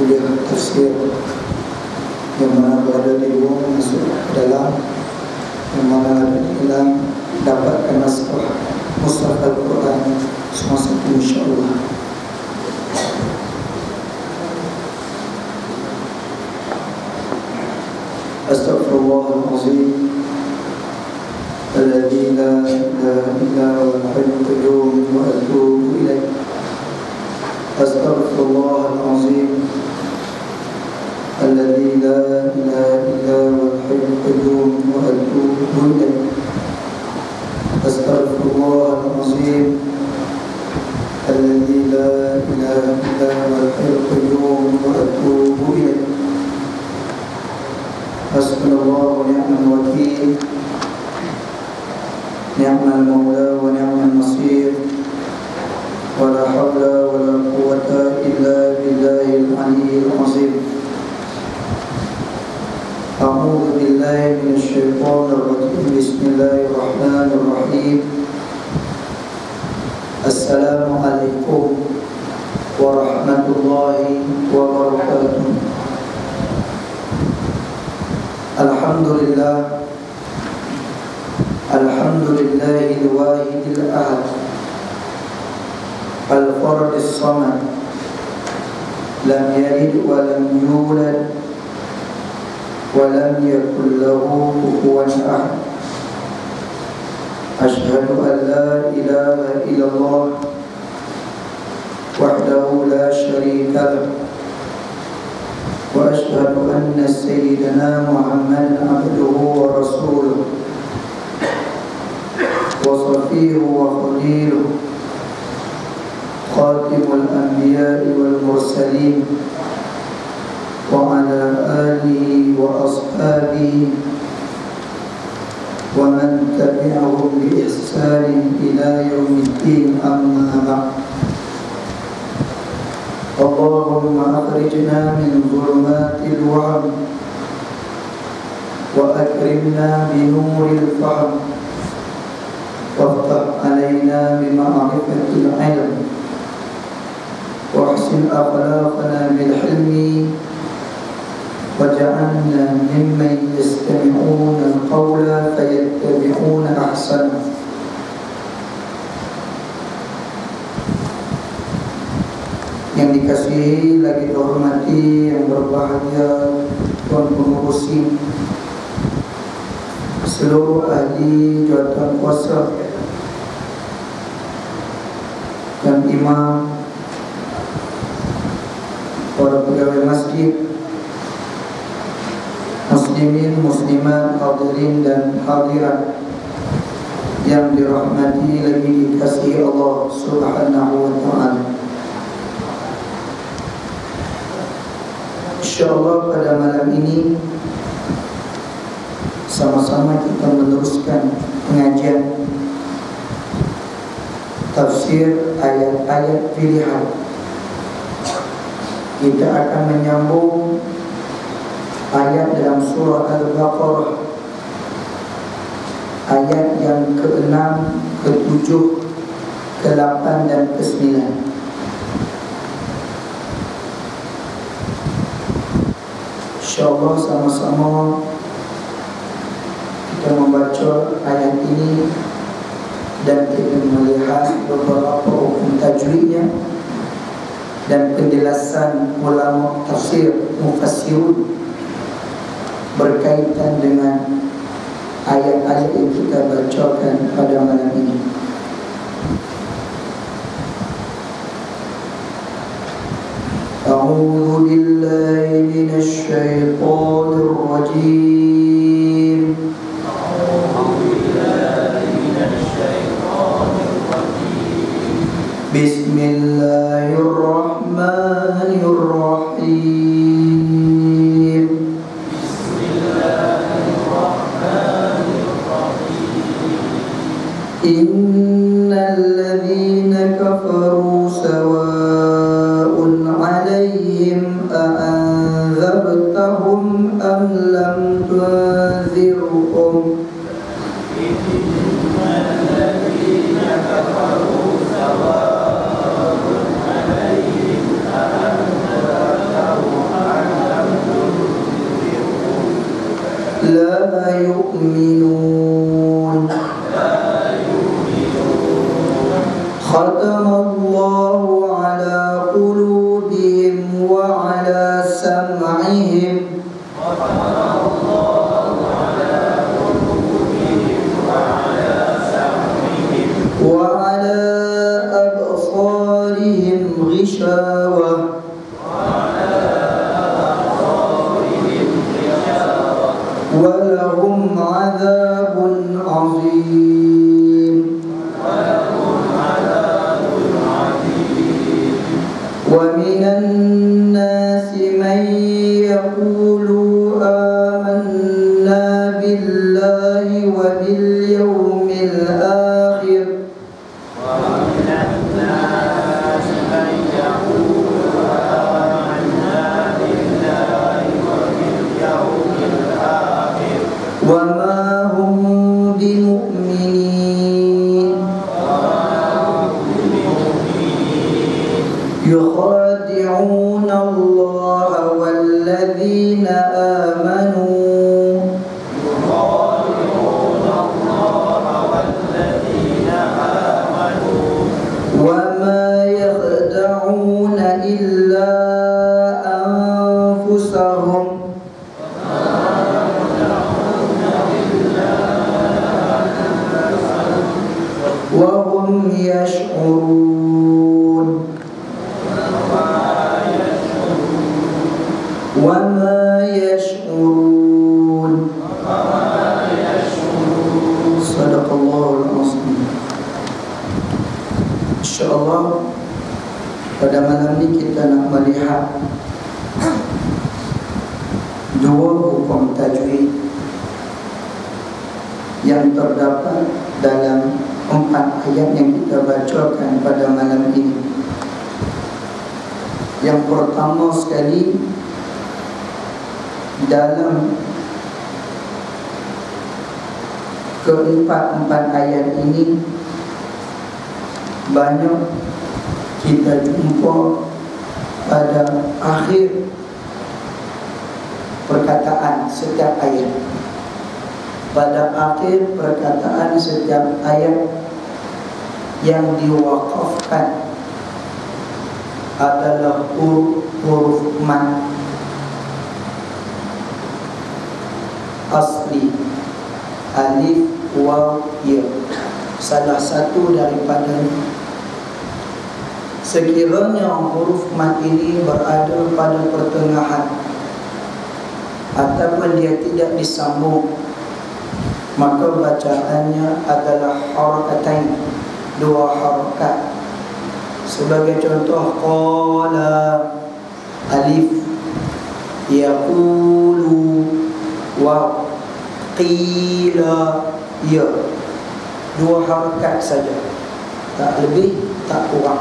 kuliah tafsir yang mana berada di luar masuk ke dalam, yang mana ada di dalam dapatkan naskah mushaf Al-Quran semua satu insyaAllah. Astaghfirullahaladzim alladzi la ilaha illa huwal hayyul qayyum wa atubu ilaih. Astaghfirullahaladzim alladzi la ilaha illa huwal hayyul qayyum wa atubu ilaih. Astaghfirullahaladzim alladzi la ilaha illa huwal hayyul qayyum wa atubu ilaih. Hasbunallahu wa ni'mal wakeel, ni'mal maula wa ni'mal nasir, wa la hawla wa la quwwata illa billahil aliyyil azim. A'udzu billahi minasy syaithanir rajim. Bismillahirrahmanirrahim. Assalamualaikum warahmatullahi wabarakatuh. Alhamdulillah, alhamdulillahil wahidil ahad, al-fardis samad, lam yalid wa lam yulad wa lam yakul lahu kufuwan ahad. Asyhadu an la ilaha illallah wahdahu la syarika lahu, wa asyhadu anna sayyidana Muhammadan abduhu wa rasuluh wa safiyyuhu wa khaliluh, khatimul anbiya'i wal mursalin, wa ala alihi wa ashabihi wa man tabi'ahum bi ihsanin ila yaumiddin, amma ba'd. Allahumma akhrijna min dhulumatil wahm wa akrimna bi nuril fahm waftah alaina bi ma'rifatil ilm wa ahsin akhlaqana bil hilmi waj'alna mimman yastami'una al-qawla fayattabi'una ahsana. Yang dikasihi lagi dihormati, yang berbahagia Tuan Pengurus SIM, seluruh ahli jawatan kuasa dan imam, para pegawai masjid, muslimin, muslimat, hadirin dan hadirat yang dirahmati lagi dikasihi Allah Subhanahu wa ta'ala. InsyaAllah pada malam ini sama-sama kita meneruskan pengajian tafsir ayat-ayat pilihan. Kita akan menyambung ayat dalam surah Al-Baqarah, ayat yang ke-6, ke-7, ke-8 dan ke-9. InsyaAllah sama-sama kita membaca ayat ini dan kita melihat beberapa hukum tajwidnya dan penjelasan ulama tafsir mufassirun berkaitan dengan ayat-ayat yang kita bacakan pada malam ini. A'udzu billahi minasy syaithanir rajim. Bismillahirrahmanirrahim. Innal ladzina kafaru sawa'un 'alaihim a'anzartahum am lam tunzirhum. Innal ladzina kafaru sawa'un 'alaihim a'anzartahum يؤمنون ختم الله على قلوبهم وعلى سمعهم وعلى أبصارهم غشاوة ولهم عذاب عظيم ومن الناس من يقول آمنا بالله وباليوم الآخر وما هم بمؤمنين يخادعون الله والذين آمنوا وما يخدعون إلا أنفسهم وهم يشعرون وما يشعرون صدق الله العظيم. InsyaAllah pada malam ini kita nak melihat dua hukum tajwid yang terdapat dalam 4 ayat yang kita bacakan pada malam ini. Yang pertama sekali, dalam keempat ayat ini banyak kita jumpa pada akhir perkataan setiap ayat. Pada akhir perkataan setiap ayat yang diwakafkan adalah huruf mad asli, alif, waw, ya. Salah satu daripadanya. Sekiranya huruf mad ini berada pada pertengahan ataupun dia tidak disambung, maka bacaannya adalah harakatain, 2 harakat. Sebagai contoh, qala alif, yaqulu waw, qila ya. 2 harakat saja, tak lebih tak kurang.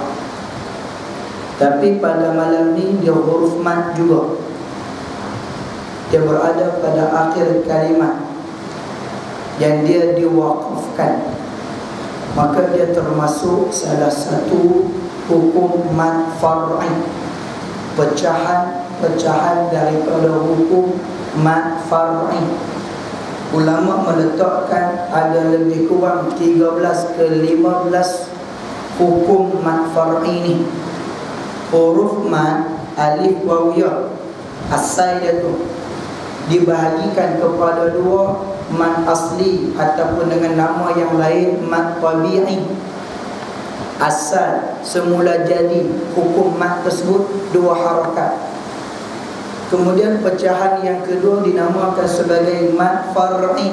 Tapi pada malam ni dia huruf mad juga. Dia berada pada akhir kalimat yang dia diwakafkan, maka dia termasuk salah satu hukum mad far'i, pecahan daripada hukum mad far'i. Ulama meletakkan ada lebih kurang 13 ke 15 hukum mad far'i ni. Huruf mad alif waw ya, asal dia tu dibahagikan kepada 2, mad asli ataupun dengan nama yang lain mad tabi'i. Asal semula jadi hukum mad tersebut 2 harakat. Kemudian pecahan yang kedua dinamakan sebagai mad far'i.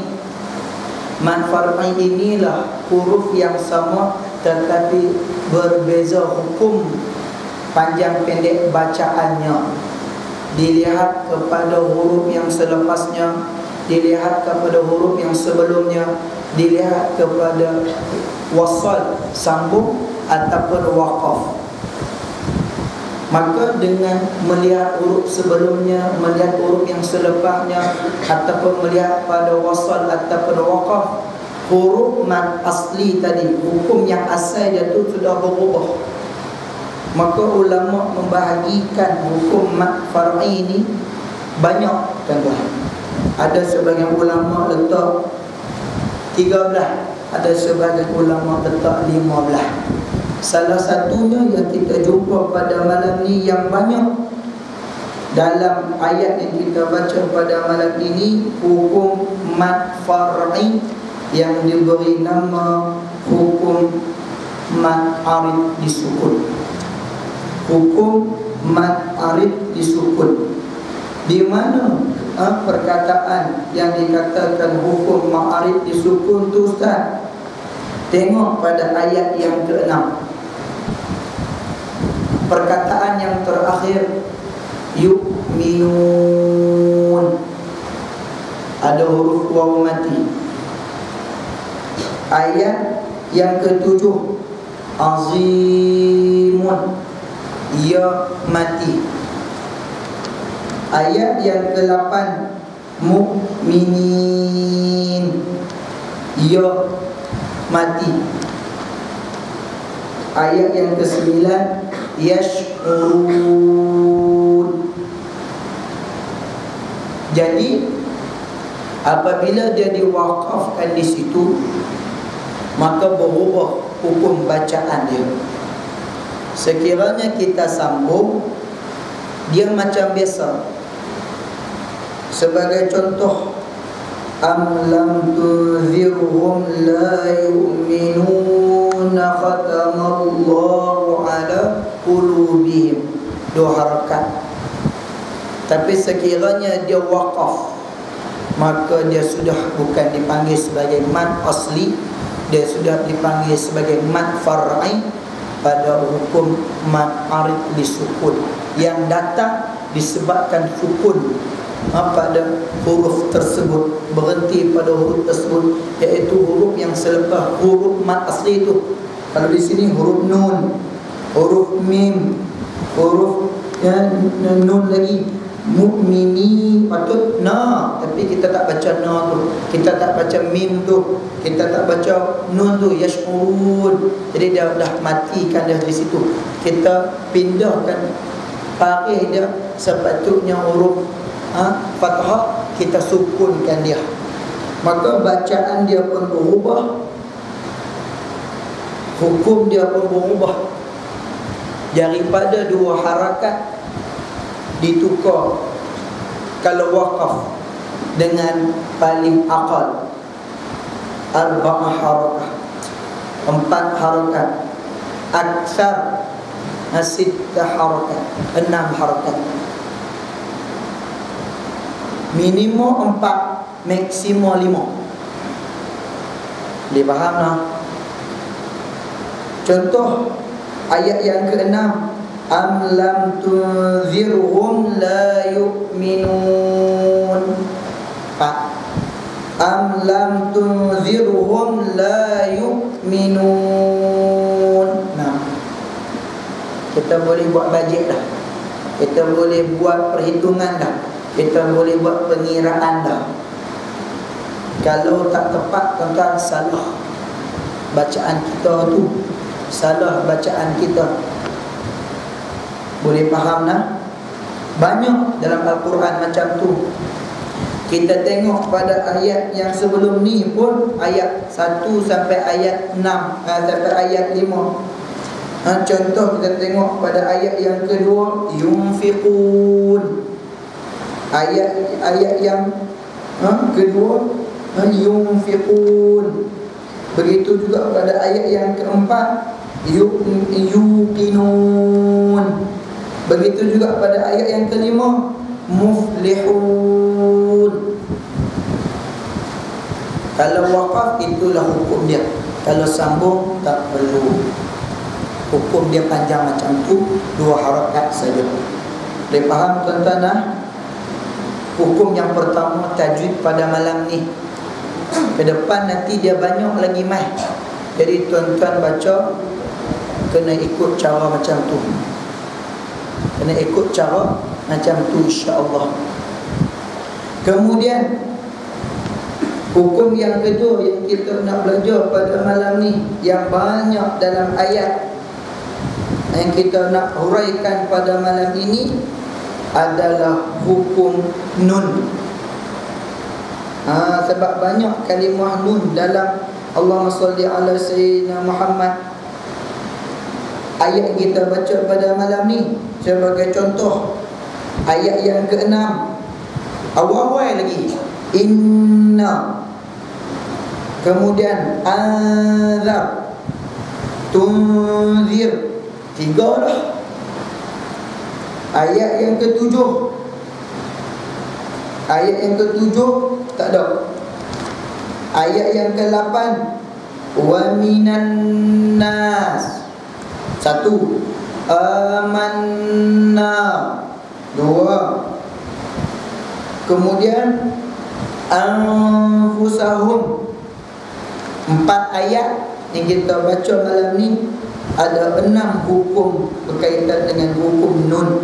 Mad far'i inilah huruf yang sama tetapi berbeza hukum panjang pendek bacaannya. Dilihat kepada huruf yang selepasnya, dilihat kepada huruf yang sebelumnya, dilihat kepada wasal, sambung ataupun waqaf. Maka dengan melihat huruf sebelumnya, melihat huruf yang selepasnya, ataupun melihat pada wasal ataupun waqaf, huruf mad asli tadi, hukum yang asal dia tu sudah berubah. Maka ulama membahagikan hukum mad far'i ini banyak, tuan-tuan. Ada sebagian ulama letak 13, ada sebagian ulama letak 15. Salah satunya yang kita jumpa pada malam ni yang banyak dalam ayat yang kita baca pada malam ini, hukum mad far'i yang diberi nama hukum mad arid disukun. Hukum mad arid disukun. Di mana perkataan yang dikatakan hukum mad arid disukun tu Ustaz? Tengok pada ayat yang ke-6. Perkataan yang terakhir yu'minun, ada huruf waw mati. Ayat yang ke-7 azimun, ya mati. Ayat yang ke-8 mu'minin, ya mati. Ayat yang ke-9 yash'urun. Jadi apabila dia diwakafkan di situ, maka berubah hukum bacaan dia. Sekiranya kita sambung, dia macam biasa. Sebagai contoh, am lam tunzirhum la yu'minuna khatamallahu ala qulubihim, 2 harakat. Tapi sekiranya dia waqaf, maka dia sudah bukan dipanggil sebagai mad asli, dia sudah dipanggil sebagai mad far'i pada hukum mad arid disukun, yang datang disebabkan sukun pada huruf tersebut, berhenti pada huruf tersebut, iaitu huruf yang selepas huruf mad asli itu. Kalau di sini huruf nun, huruf mim, huruf nun lagi, mu'mini patut na, tapi kita tak baca na tu, kita tak baca mim tu, kita tak baca nun tu, yash'urun. Jadi dia dah matikan dia di situ. Kita pindahkan parih dia, sepatutnya huruf fathah, kita sukunkan dia, maka bacaan dia pun berubah, hukum dia pun berubah. Daripada 2 harakat ditukar kalau waqaf dengan paling aqal 4 harakat, 4 harakat, aksar 6 harakat, 6 harakat. Minimum 4, maksimum 5. Dia faham tak? Contoh ayat yang ke-6, am lam tunzirhum la yu'minun. Am lam tunzirhum la yu'minun. Nah, kita boleh buat bajet dah, kita boleh buat perhitungan dah, kita boleh buat pengiraan dah. Kalau tak tepat, tuan-tuan, salah bacaan kita tu, salah bacaan kita. Boleh faham tak? Banyak dalam Al-Quran macam tu. Kita tengok pada ayat yang sebelum ni pun, ayat 1 sampai ayat 6, sampai ayat 5. Contoh kita tengok pada ayat yang kedua, yunfiqun. Ayat yang kedua, yunfiqun. Begitu juga pada ayat yang keempat, yuqinun. Begitu juga pada ayat yang kelima, muflihun. Kalau waqaf, itulah hukum dia. Kalau sambung, tak perlu. Hukum dia panjang macam tu, 2 harakat saja. Boleh faham tuan-tuan dah? Hukum yang pertama tajwid pada malam ni. Ke depan nanti dia banyak lagi mai. Jadi tuan-tuan baca kena ikut cara macam tu, kena ikut cara macam tu, insya-Allah. Kemudian hukum yang kedua yang kita nak belajar pada malam ni, yang banyak dalam ayat yang kita nak huraikan pada malam ini, adalah hukum nun. Sebab banyak kalimah nun dalam Allahumma salli ala sayyidina Muhammad. Ayat kita baca pada malam ni sebagai contoh, ayat yang ke-6 awal-awal lagi, inna, kemudian anzar, tunzir, 3 dah. Ayat yang ke-7, tak ada. Ayat yang ke-8, wa minan nas, 1, amanna, 2, kemudian anfusahum, 4 ayat yang kita baca malam ni. Ada 6 hukum berkaitan dengan hukum nun.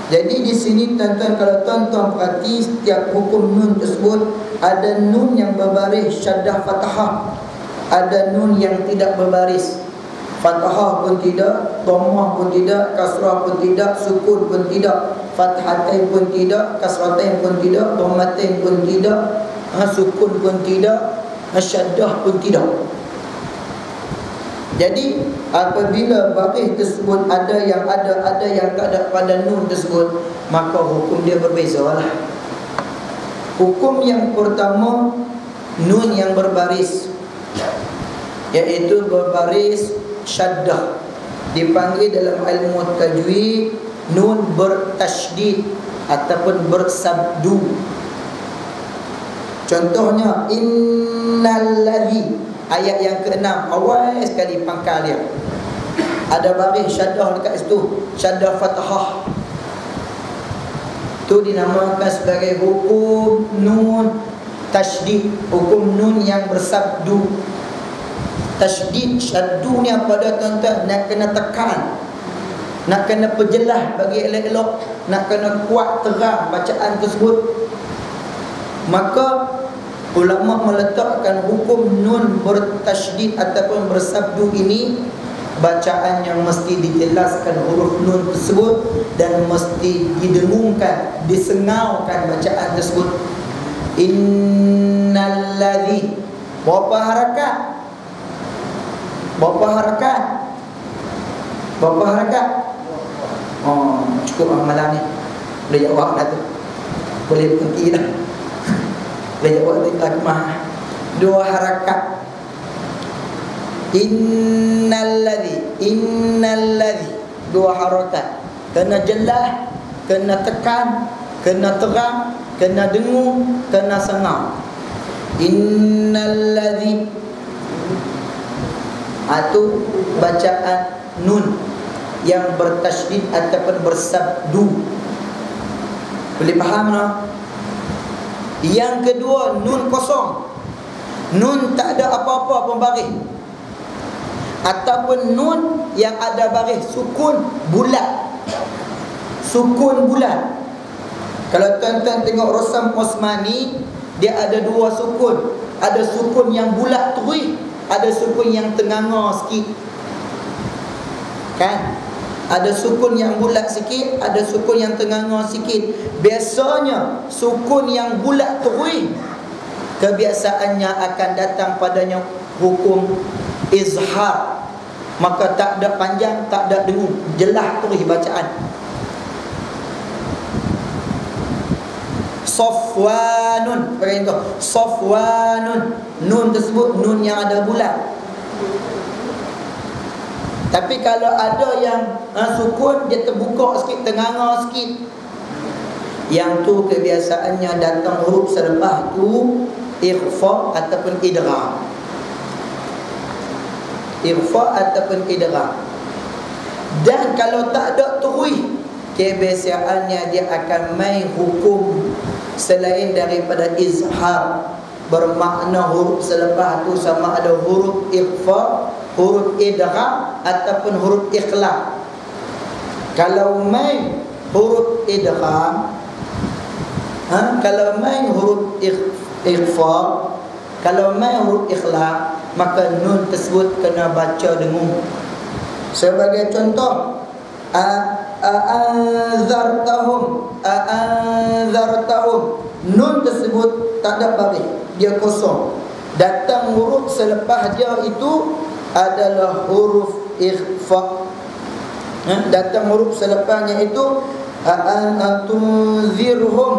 Jadi di sini tuan-tuan, kalau tuan-tuan perhati, setiap hukum nun tersebut ada nun yang berbaris syaddah fathah, ada nun yang tidak berbaris. Fathah pun tidak, dhammah pun tidak, kasrah pun tidak, sukun pun tidak, fathatain pun tidak, kasratain pun tidak, dhammatain pun tidak, sukun pun tidak, syaddah pun tidak. Jadi apabila baris tersebut ada yang yang tak ada pada nun tersebut, maka hukum dia berbeza lah. Hukum yang pertama, nun yang berbaris, iaitu berbaris syaddah, dipanggil dalam ilmu tajwid nun bertasydid ataupun bersabdu. Contohnya innalladzi, ayat yang ke-6 awal sekali pangkal dia, ada baris syaddah dekat situ, syaddah fathah. Itu dinamakan sebagai hukum nun tasydid, hukum nun yang bersabdu. Tasydid, syaddu ni apa dah tuan-tuan? Nak kena tekan, nak kena perjelas bagi elok-elok, nak kena kuat terang bacaan tersebut. Maka ulama meletakkan hukum nun bertasydid ataupun bersabdu ini, bacaan yang mesti dijelaskan huruf nun tersebut dan mesti didengungkan, disengaukan bacaan tersebut. Innalladzi, berapa harakat? Berapa harakat? Berapa harakat? Oh, cukup malam ni. Boleh jawab dah tu. Boleh berhenti dah. Boleh jawab takmah. 2 harakat. Innalladzi, 2 harakat. Kena jelas, kena tekan, kena terang, kena dengung, kena sengau. Innalladzi, itu bacaan nun yang bertasydid ataupun bersabdu. Boleh faham tak? Yang kedua, nun kosong, nun tak ada apa-apa pun baris, ataupun nun yang ada baris sukun bulat. Sukun bulat. Kalau tuan-tuan tengok Rasam Osmani, dia ada 2 sukun. Ada sukun yang bulat terus, ada sukun yang tenganga sikit. Kan? Ada sukun yang bulat sikit, ada sukun yang tenganga sikit. Biasanya sukun yang bulat terus, kebiasaannya akan datang padanya hukum izhar. Maka tak ada panjang, tak ada dengung, jelas terus bacaan. Safwanun, pakai itu. Safwanun, nun tersebut nun yang ada bulat. Tapi kalau ada yang sukun, dia terbuka sikit, tenganga sikit, yang tu kebiasaannya datang huruf selepas tu ikhfa ataupun idgham. Ikhfa ataupun idgham. Dan kalau tak ada terus, kebiasaannya dia akan main hukum selain daripada izhar, bermakna huruf selepas tu sama ada huruf ikhfa, huruf idgham ataupun huruf ikhlas. Kalau main huruf idgham, kalau main huruf ikhfa, kalau main huruf ikhlas, maka nun tersebut kena baca dengung. Sebagai contoh, anzartahum, nun tersebut tak ada baris, dia kosong. Datang huruf selepas dia itu adalah huruf ikhfa. Datang huruf selepasnya itu tunzirhum.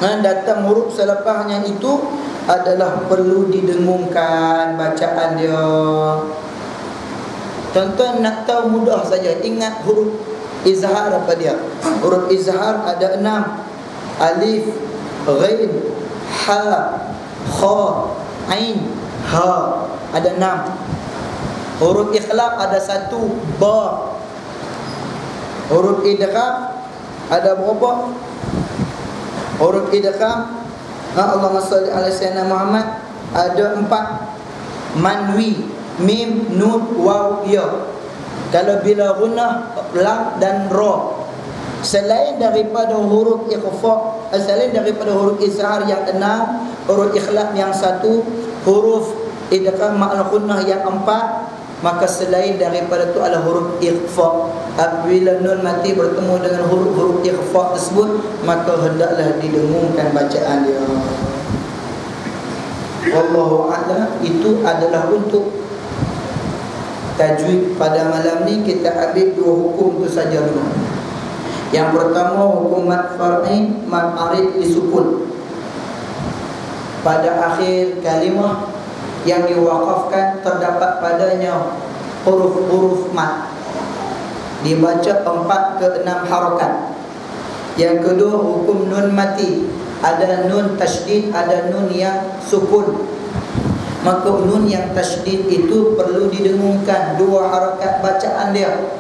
Datang huruf selepasnya itu adalah perlu didengungkan bacaan dia. Tuan-tuan nak tahu mudah saja, ingat huruf izhar apa dia? Huruf izhar ada 6. Alif, ghain, ha, kha, ain, ha. Ada 6. Huruf ikhlaq ada 1, ba. Huruf idgham ada berapa? Huruf idgham, Allahumma shalli ala sayyidina Muhammad, ada 4. Manwi, mim, nun, waw, ya. Kalau bila gunnah, lam dan ra. Selain daripada huruf ikhfa, selain daripada huruf izhar yang 6, huruf ikhlaq yang 1, huruf idgham ma'al gunnah yang 4, maka selain daripada itu adalah huruf ikhfa. Apabila nun mati bertemu dengan huruf-huruf ikhfa tersebut, maka hendaklah didengungkan bacaan dia. Wallahu a'lam. Itu adalah untuk tajwid pada malam ni. Kita ambil 2 hukum tu saja dulu. Yang pertama, hukum mad far'in, mad arid disukun pada akhir kalimah yang diwakafkan terdapat padanya huruf-huruf mad, dibaca 4 ke 6 harakat. Yang kedua, hukum nun mati, ada nun tasydid, ada nun yang sukun. Maka nun yang tasydid itu perlu didengungkan 2 harakat bacaan dia,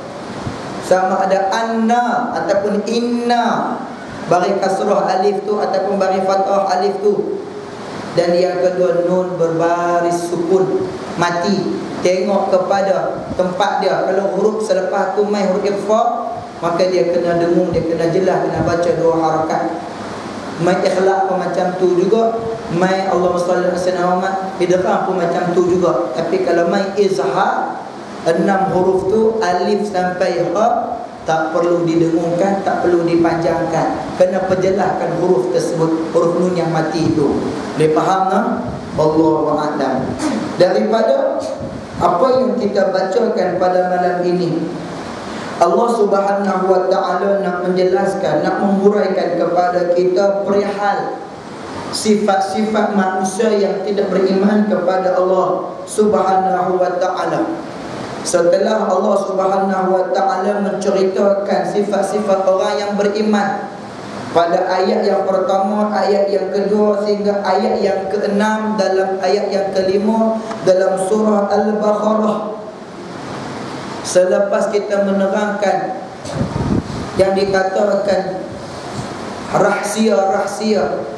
sama ada anna ataupun inna, bari kasrah alif tu ataupun bari fathah alif tu. Dan yang kedua, nun berbaris sukun mati, tengok kepada tempat dia. Kalau huruf selepas tu mai huruf ikhfa, maka dia kena dengung, dia kena jelas, kena baca 2 harakat. Mai ikhlaq pun macam tu juga, mai Allahumma shalli ala sayyidina Muhammad idgham pun macam tu juga. Tapi kalau mai izhar, 6 huruf tu alif sampai ha tak perlu didengungkan, tak perlu dipanjangkan, kena perjelaskan huruf tersebut, huruf nun yang mati itu. Boleh faham tak? Wallahu a'lam. Daripada apa yang kita bacakan pada malam ini, Allah Subhanahu wa ta'ala nak menjelaskan, nak menguraikan kepada kita perihal sifat-sifat manusia yang tidak beriman kepada Allah Subhanahu wa ta'ala. Setelah Allah Subhanahu wa ta'ala menceritakan sifat-sifat orang yang beriman pada ayat yang pertama, ayat yang kedua sehingga ayat yang ke-6 dalam ayat yang ke-5 dalam surah Al-Baqarah. Selepas kita menerangkan yang dikatakan rahsia-rahsia,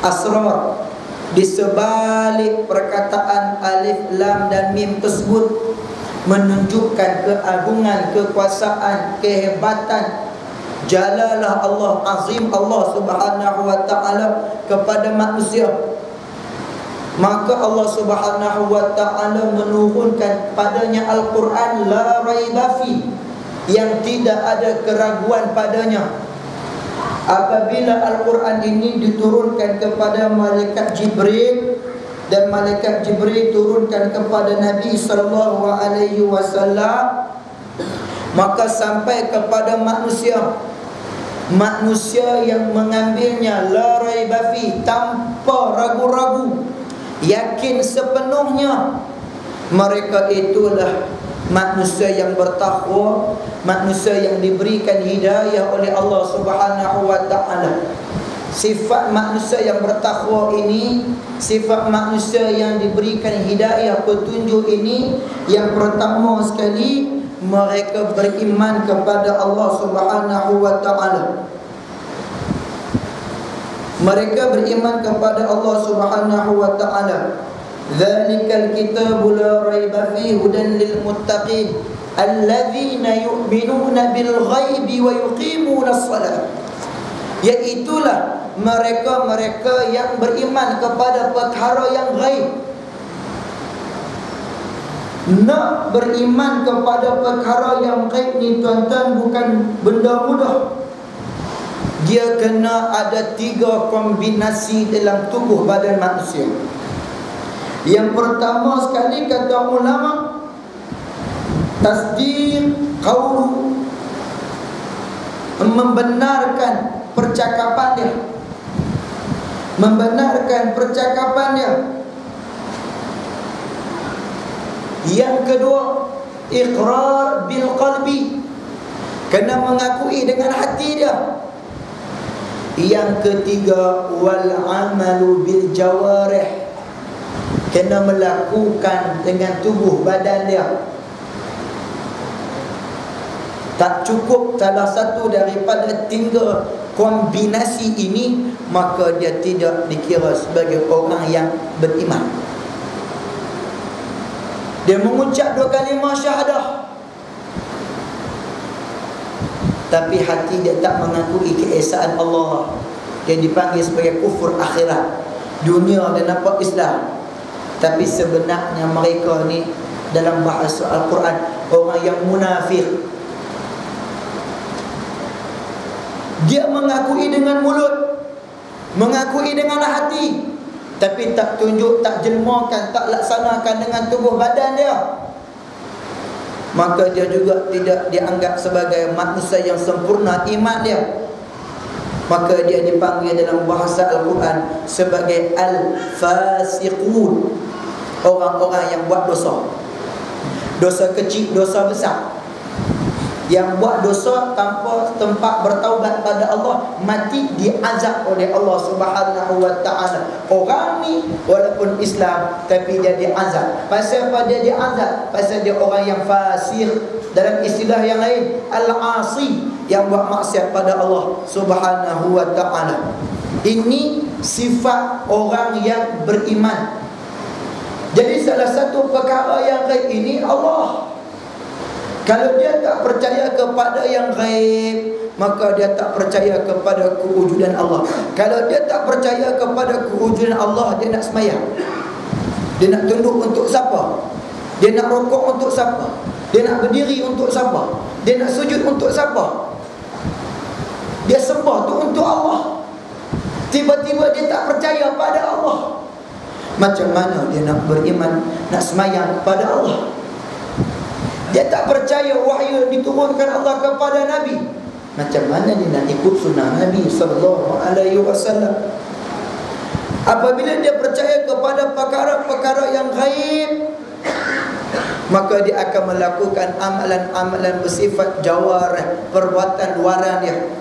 asrar di sebalik perkataan alif, lam dan mim tersebut, menunjukkan keagungan, kekuasaan, kehebatan, jalalah Allah, azim Allah Subhanahu wa ta'ala kepada manusia. Maka Allah Subhanahu wa ta'ala menurunkan padanya Al-Quran la raiba fi, yang tidak ada keraguan padanya. Apabila Al-Quran ini diturunkan kepada malaikat Jibril, dan malaikat Jibril turunkan kepada Nabi sallallahu alaihi wasallam, maka sampai kepada manusia, manusia yang mengambilnya la raiba fi, tanpa ragu-ragu, yakin sepenuhnya mereka itulah manusia yang bertakwa, manusia yang diberikan hidayah oleh Allah Subhanahu wa ta'ala. Sifat manusia yang bertakwa ini, sifat manusia yang diberikan hidayah petunjuk ini, yang pertama sekali, mereka beriman kepada Allah Subhanahu wa ta'ala. Mereka beriman kepada Allah Subhanahu wa ta'ala. Dzalikal kitabu la raiba fihi hudan lil muttaqin alladzina yu'minuna bil ghaibi wa yuqimuna as-salah. Iaitulah mereka-mereka yang beriman kepada perkara yang ghaib. Nak beriman kepada perkara yang ghaib ni tuan-tuan bukan benda mudah. dia kena ada 3 kombinasi dalam tubuh badan manusia. Yang pertama sekali kata ulama, tasdiq qaulu, membenarkan percakapannya, membenarkan percakapannya. Yang kedua, iqrar bil qalbi, kena mengakui dengan hati dia. Yang ketiga, wal amalu bil jawarih, kena melakukan dengan tubuh badan dia. Tak cukup salah satu daripada 3 kombinasi ini, maka dia tidak dikira sebagai orang yang beriman. Dia mengucap 2 kalimah syahadah, tapi hati dia tak mengakui keesaan Allah. Dia dipanggil sebagai kufur akhirat. Dunia dia nampak Islam, tapi sebenarnya mereka ni dalam bahasa Al-Quran orang yang munafik. Dia mengakui dengan mulut, mengakui dengan hati, tapi tak tunjuk, tak jelmakan, tak laksanakan dengan tubuh badan dia. Maka dia juga tidak dianggap sebagai manusia yang sempurna iman dia. Maka dia dipanggil dalam bahasa Al-Quran sebagai al-fasiqun, orang-orang yang buat dosa. Dosa kecil, dosa besar. Yang buat dosa tanpa tempat bertaubat pada Allah, mati diazab oleh Allah Subhanahu wa ta'ala. Orang ni walaupun Islam, tapi dia diazab. Pasal apa dia diazab? Pasal dia orang yang fasik. Dalam istilah yang lain, al-asi, yang buat maksiat pada Allah Subhanahu wa ta'ala. Ini sifat orang yang beriman. Jadi salah satu perkara yang ghaib ini Allah. Kalau dia tak percaya kepada yang ghaib, maka dia tak percaya kepada kewujudan Allah. Kalau dia tak percaya kepada kewujudan Allah, dia nak sembahyang, dia nak tunduk untuk siapa? Dia nak rukuk untuk siapa? Dia nak berdiri untuk siapa? Dia nak sujud untuk siapa? Dia sembah tu untuk Allah. Tiba-tiba dia tak percaya pada Allah. Macam mana dia nak beriman, nak sembahyang kepada Allah? Dia tak percaya wahyu diturunkan Allah kepada Nabi. Macam mana dia nak ikut sunnah Nabi SAW? Apabila dia percaya kepada perkara-perkara yang ghaib, maka dia akan melakukan amalan-amalan bersifat jawarih, perbuatan luaran dia.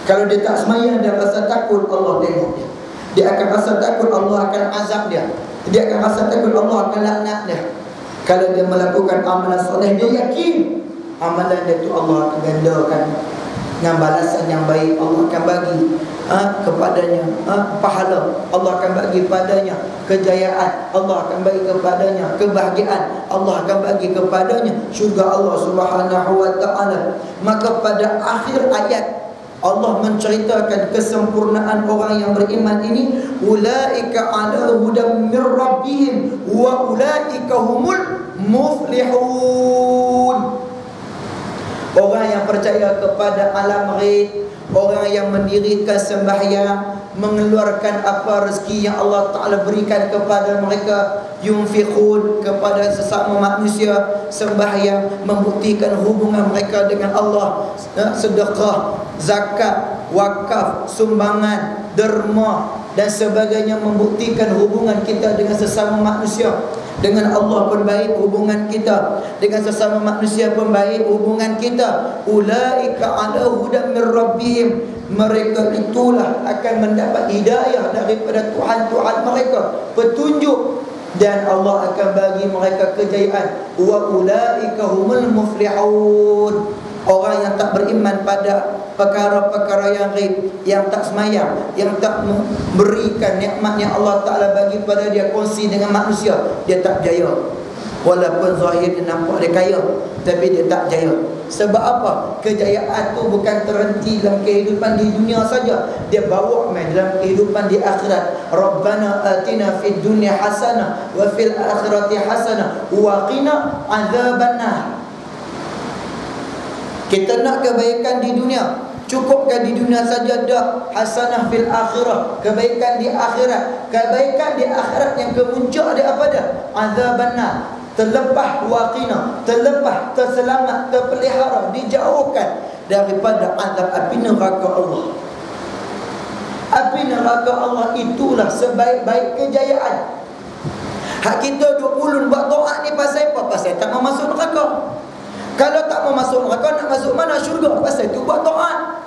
Kalau dia tak sembahyang, dia rasa takut Allah tengok dia. Dia akan rasa takut Allah akan azab dia. Dia akan rasa takut Allah akan laknat dia. Kalau dia melakukan amalan soleh, dia yakin amalan dia tu Allah akan gandakan dengan balasan yang baik. Allah akan bagi kepadanya pahala, Allah akan bagi padanya kejayaan, Allah akan bagi kepadanya kebahagiaan, Allah akan bagi kepadanya syurga Allah Subhanahu wa ta'ala. Maka pada akhir ayat Allah menceritakan kesempurnaan orang yang beriman ini, ulaika ala hudam mir rabbihim wa ulaika humul muflihun. Orang yang percaya kepada alam ghaib, orang yang mendirikan sembahyang, mengeluarkan apa rezeki yang Allah Ta'ala berikan kepada mereka, yunfiqun, kepada sesama manusia, sembahyang, membuktikan hubungan mereka dengan Allah, sedekah, zakat, wakaf, sumbangan, derma dan sebagainya, membuktikan hubungan kita dengan sesama manusia. Dengan Allah pun baik hubungan kita, dengan sesama manusia pun baik hubungan kita. Ulaika ala hudan min rabbihim, mereka itulah akan mendapat hidayah daripada Tuhan mereka, petunjuk, dan Allah akan bagi mereka kejayaan. Wa ulaika humul muflihun. Orang yang tak beriman pada perkara-perkara yang ghaib, yang tak semayang, yang tak memberikan nikmat yang Allah Ta'ala bagi pada dia, kongsi dengan manusia, dia tak jaya. Walaupun zahir dia nampak dia kaya, tapi dia tak jaya. Sebab apa? Kejayaan tu bukan terhenti dalam kehidupan di dunia saja, dia bawa dalam kehidupan di akhirat. Rabbana atina fid dunya hasanah wa fil akhirati hasanah wa qina azabannar. Kita nak kebaikan di dunia, Cukupkan di dunia saja? Tak. Hasanah fil akhirah, kebaikan di akhirat. Kebaikan di akhirat yang kemuncak dia apa dia? Azabannar, terlepas waqina, terlepas, terselamat, terpelihara, dijauhkan daripada azab api neraka Allah. Api neraka Allah itulah sebaik-baik kejayaan. Hak kita duk ulun buat doa ni pasal apa? Pasal tak mau masuk neraka. Kalau tak mau masuk neraka, nak masuk mana? Syurga. Pasal tu buat doa.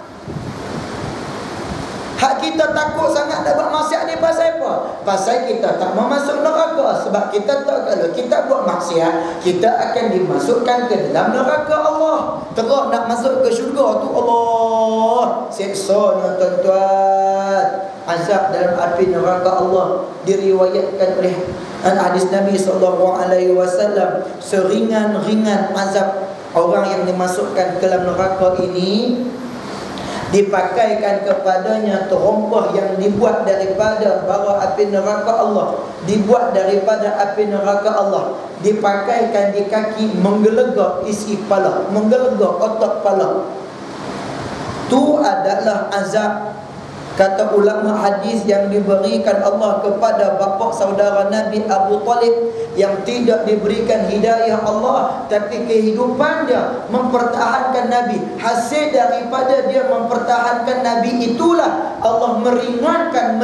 Hak kita takut sangat nak buat maksiat ni pasal apa? Pasal kita tak mau masuk neraka. Sebab kita tahu kalau kita buat maksiat, kita akan dimasukkan ke dalam neraka Allah. Terus nak masuk ke syurga tu Allah siksanya tuan-tuan. Azab dalam api neraka Allah diriwayatkan oleh hadis Nabi SAW, seringan-ringan azab orang yang dimasukkan ke dalam neraka ini dipakaikan kepadanya terompah yang dibuat daripada bara api neraka Allah, dibuat daripada api neraka Allah, dipakaikan di kaki, menggelegak isi kepala, menggelegak otak kepala. Tu adalah azab, kata ulama hadis, yang diberikan Allah kepada bapa saudara Nabi Abu Talib yang tidak diberikan hidayah Allah, tapi kehidupan dia mempertahankan Nabi. Hasil daripada dia mempertahankan Nabi itulah Allah meringankan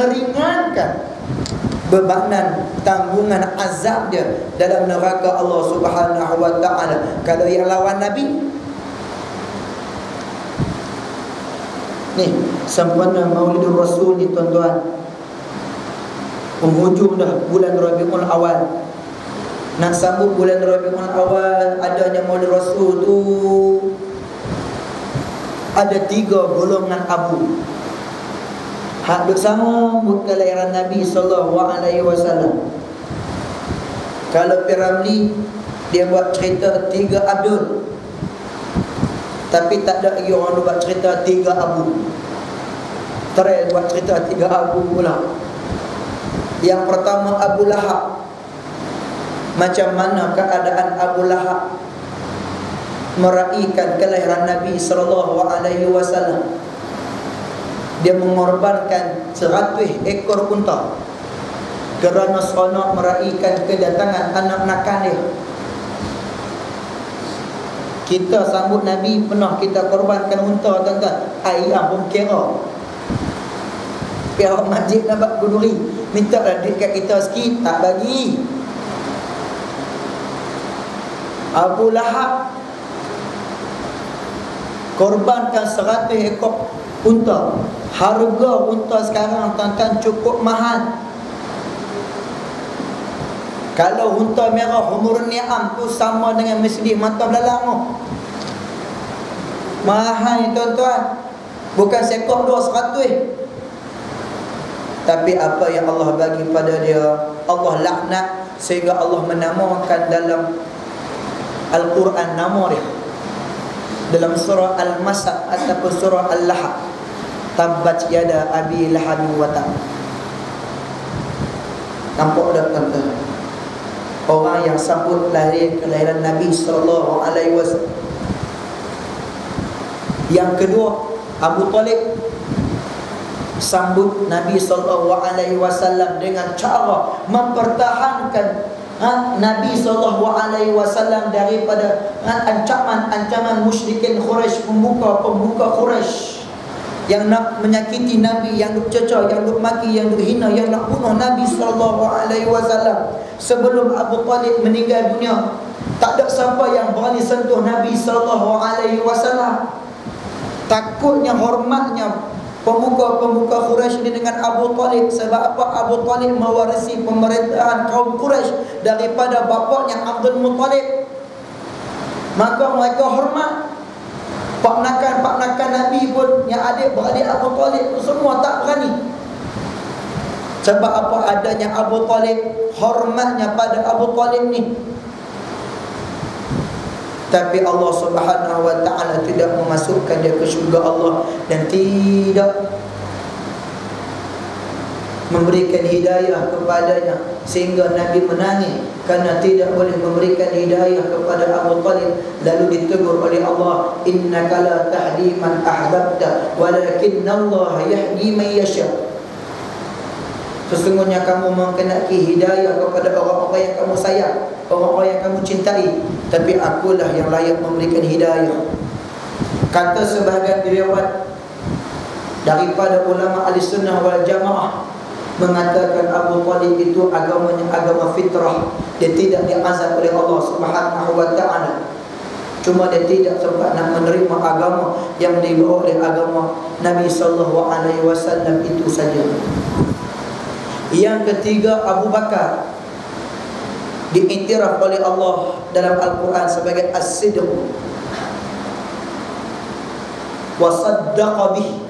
bebanan, tanggungan azab dia dalam neraka Allah Subhanahu wa taala. Kalau yang lawan Nabi ni, sempena Maulidur Rasul ni tuan-tuan, penghujung dah bulan Rabiul Awal. Nak sambut bulan Rabiul Awal, adanya Maulid Rasul tu ada 3 golongan abu. Hak duk sambut kelahiran Nabi SAW. Kalau Piramli dia buat cerita 3 Abdul, tapi tak ada lagi orang buat cerita 3 Abu. Try buat cerita 3 Abu pula. Yang pertama Abu Lahab. Macam mana keadaan Abu Lahab meraihkan kelahiran Nabi SAW? Dia mengorbankan 100 ekor unta kerana seronok meraihkan kedatangan anak nakal dia. Kita sambut Nabi pernah kita korbankan unta tuan-tuan. Ayam pun kira. Pihak masjid nak buat kuduri, minta lah duit kat kita sikit, tak bagi. Abu Lahab korbankan 100 ekor unta. Harga unta sekarang tuan-tuan cukup mahal. Kalau unta merah Humur Ni'am tu sama dengan Mercedes Mata Belalang. Mahal tuan-tuan. Bukan sekor 200. Tapi apa yang Allah bagi pada dia, Allah laknat, sehingga Allah menamakan dalam Al-Quran nama dia dalam surah Al-Masad ataupun surah Al-Lahab, Tabbat yada abi lahab wa tab. Nampak tak tuan-tuan? Orang yang sambut kelahiran Nabi SAW. Yang kedua, Abu Talib sambut Nabi SAW dengan cara mempertahankan Nabi SAW daripada ancaman musyrikin Quraisy, pembuka Quraisy yang nak menyakiti Nabi, yang duk cecah, yang duk maki, yang duk hina, yang nak bunuh Nabi SAW. Sebelum Abu Talib meninggal dunia, tak ada siapa yang berani sentuh Nabi SAW. Takutnya, hormatnya pemuka Quraisy ini dengan Abu Talib. Sebab apa? Abu Talib mewarisi pemerintahan kaum Quraisy daripada bapaknya Abdul Muttalib. Maka mereka hormat. Paknakan Nabi pun, yang adik-beradik Abu Talib pun semua tak berani. Sebab apa? Adanya Abu Talib, hormatnya pada Abu Talib ni. Tapi Allah Subhanahu wa ta'ala tidak memasukkan dia ke syurga Allah, dan tidak memberikan hidayah kepadanya sehingga Nabi menangis karena tidak boleh memberikan hidayah kepada Abu Talib. Lalu ditegur oleh Allah, innaka la tahdi man ahbabta walakinnallaha yahdi man yasha. Sesungguhnya kamu mengenaki hidayah kepada orang-orang yang kamu sayang, orang-orang yang kamu cintai, tapi akulah yang layak memberikan hidayah. Kata sebahagian riwayat daripada ulama Ahlussunnah wal Jamaah mengatakan Abu Talib itu agamanya agama fitrah. Dia tidak diazab oleh Allah Subhanahu wa taala. Cuma dia tidak sempat nak menerima agama yang dibawa oleh agama Nabi sallallahu alaihi wasallam itu saja. Yang ketiga, Abu Bakar diiktiraf oleh Allah dalam Al-Quran sebagai as-sidq wa saddaqa bih.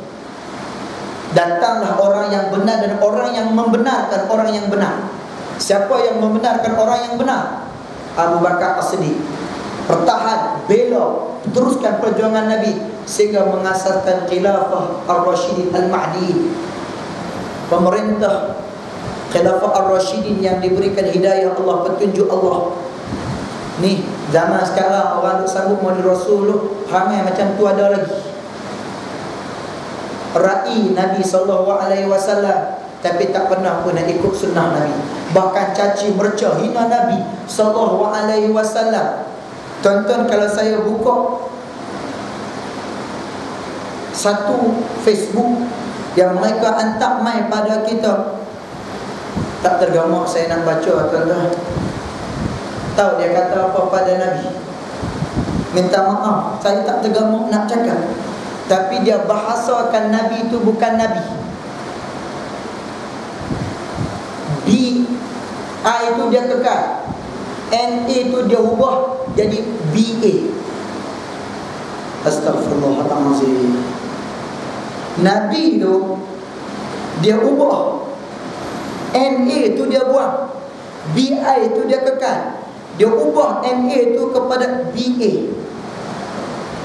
Datanglah orang yang benar dan orang yang membenarkan orang yang benar. Siapa yang membenarkan orang yang benar? Abu Bakar As-Siddiq. Bertahan, bela, teruskan perjuangan Nabi sehingga mengasaskan khilafah Ar-Rasyidin Al-Mahdi. Pemerintah khilafah Ar-Rasyidin yang diberikan hidayah Allah, petunjuk Allah. Ni zaman sekarang orang duk sambut Maulid Rasul ramai macam tu ada lagi. Ra'i Nabi SAW tapi tak pernah pun nak ikut sunnah Nabi. Bahkan caci merca hina Nabi SAW. Tonton kalau saya buka satu Facebook yang mereka hantar mai pada kita, tak tergamak saya nak baca, tuan-tuan. Tahu dia kata apa pada Nabi? Minta maaf, saya tak tergamak nak cakap, tapi dia bahasakan Nabi itu bukan Nabi. B-A itu dia kekal, N-A itu dia ubah jadi B-A. Astaghfirullahaladzim. Nabi itu dia ubah, N-A itu dia buang, B-I itu dia kekal. Dia ubah N-A itu kepada B-A.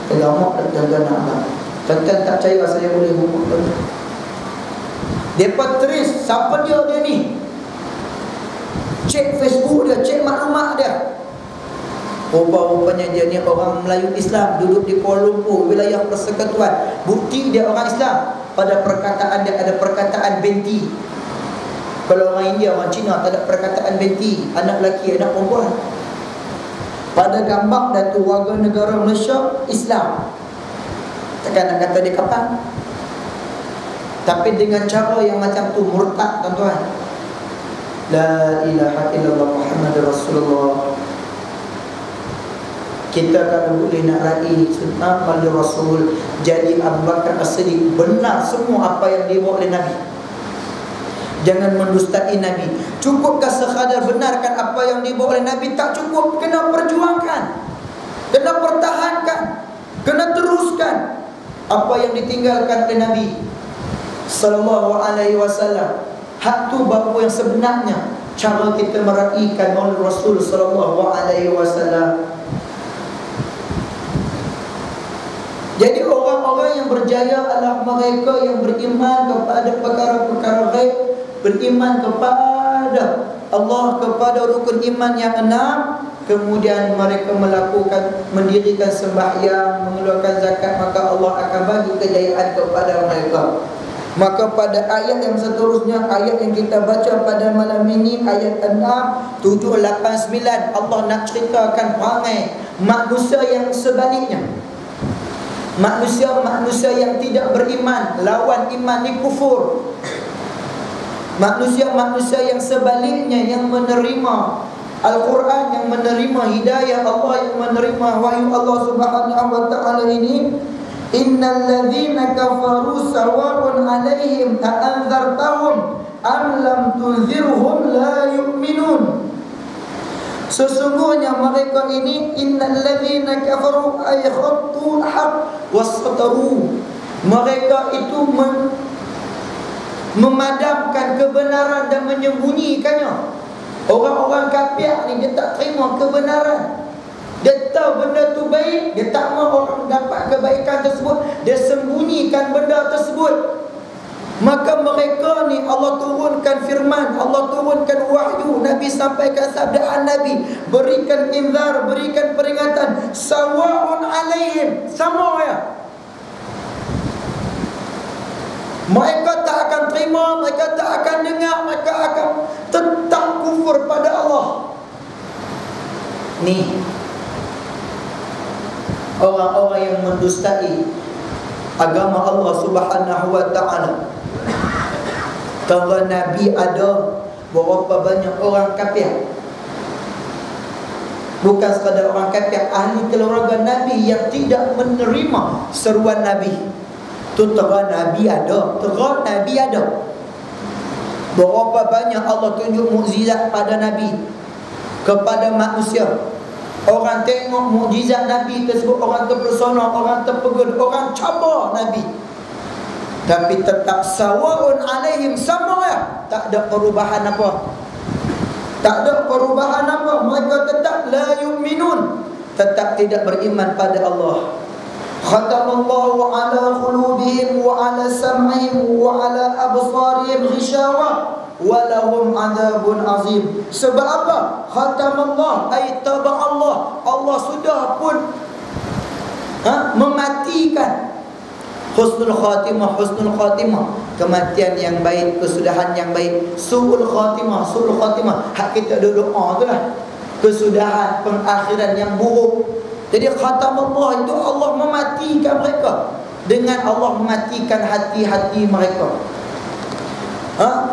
Tergamak dan tuan-tuan. Tuan-tuan tak percaya saya boleh buka. Mereka tulis siapa dia ni. Cek Facebook dia, cek maklumat dia. Rupa-rupanya dia ni orang Melayu Islam, duduk di Kuala Lumpur, wilayah persekutuan. Bukti dia orang Islam. Pada perkataan dia ada perkataan binti. Kalau orang India, orang Cina tak ada perkataan binti, anak lelaki, anak perempuan. Pada gambar dia tu warga negara Malaysia Islam. Takkan nak kata dia kapan. Tapi dengan cara yang macam tu murtad, tuan-tuan. La ilaha illallah Muhammadur Rasulullah. Kita kalau boleh nak raih sunnah Maulid Rasul, jadi Abu Bakar As-Siddiq, benar semua apa yang dibawa oleh Nabi. Jangan mendustai Nabi. Cukupkah sekadar benarkan apa yang dibawa oleh Nabi? Tak cukup. Kena perjuangkan, kena pertahankan, kena teruskan apa yang ditinggalkan oleh Nabi sallallahu alaihi wasallam. Hak tu baru yang sebenarnya cara kita meraihkan Maulid Rasul sallallahu alaihi wasallam. Jadi orang-orang yang berjaya adalah mereka yang beriman kepada perkara-perkara ghaib, beriman kepada Allah, kepada rukun iman yang 6, kemudian mereka mendirikan sembahyang, mengeluarkan zakat, maka Allah akan bagi kejayaan kepada mereka. Maka pada ayat yang seterusnya, ayat yang kita baca pada malam ini, ayat 6, 7, 8, 9, Allah nak ceritakan perangai manusia yang sebaliknya. Manusia yang tidak beriman, lawan iman ni kufur. Manusia yang sebaliknya, yang menerima Al-Quran, yang menerima hidayah Allah, yang menerima wahyu Allah Subhanahu wa ta'ala ini. Innal ladzina kafaru sawa'un 'alaihim a'anzartahum am lam tunzirhum la yu'minun. Sesungguhnya mereka ini, innal ladzina kafaru ay khattu al-haq wasataru. Mereka itu memadamkan kebenaran dan menyembunyikannya. Orang-orang kafir ni dia tak terima kebenaran. Dia tahu benda tu baik, dia tak mahu orang dapat kebaikan tersebut, dia sembunyikan benda tersebut. Maka mereka ni Allah turunkan firman, Allah turunkan wahyu, Nabi sampaikan sabdaan Nabi, berikan inzar, berikan peringatan, sawa'un alaihim, sama ya. Mereka tak akan terima, mereka tak akan dengar, mereka akan tetap kufur pada Allah. Ni orang-orang yang mendustai agama Allah Subhanahu wa ta'ala. Kalau Nabi ada, berapa banyak orang kafir. Bukan sekadar orang kafir, ahli keluarga Nabi yang tidak menerima seruan Nabi. Tu terang Nabi ada, terang Nabi ada. Berapa banyak Allah tunjuk mukjizat pada Nabi, kepada manusia. Orang tengok mukjizat Nabi tersebut, orang terpesona, orang terpegun, orang cabar Nabi. Tapi tetap sawa'un alaihim, sama ya. Tak ada perubahan apa. Tak ada perubahan apa. Mereka tetap la yu'minun, tetap tidak beriman pada Allah. Khatamallahu ala qulubihim wa ala sam'ihim wa ala absarihim ghishawah wa lahum adzabun azim. Sebab apa? Khatamallah ay taba'allah, Allah sudah pun mematikan. Husnul khatimah, husnul khatimah, kematian yang baik, kesudahan yang baik. Su'ul khatimah, su'ul khatimah, hak kita doa tu lah, kesudahan, pengakhiran yang buruk. Jadi khatam Allah itu Allah mematikan mereka, dengan Allah mematikan hati-hati mereka.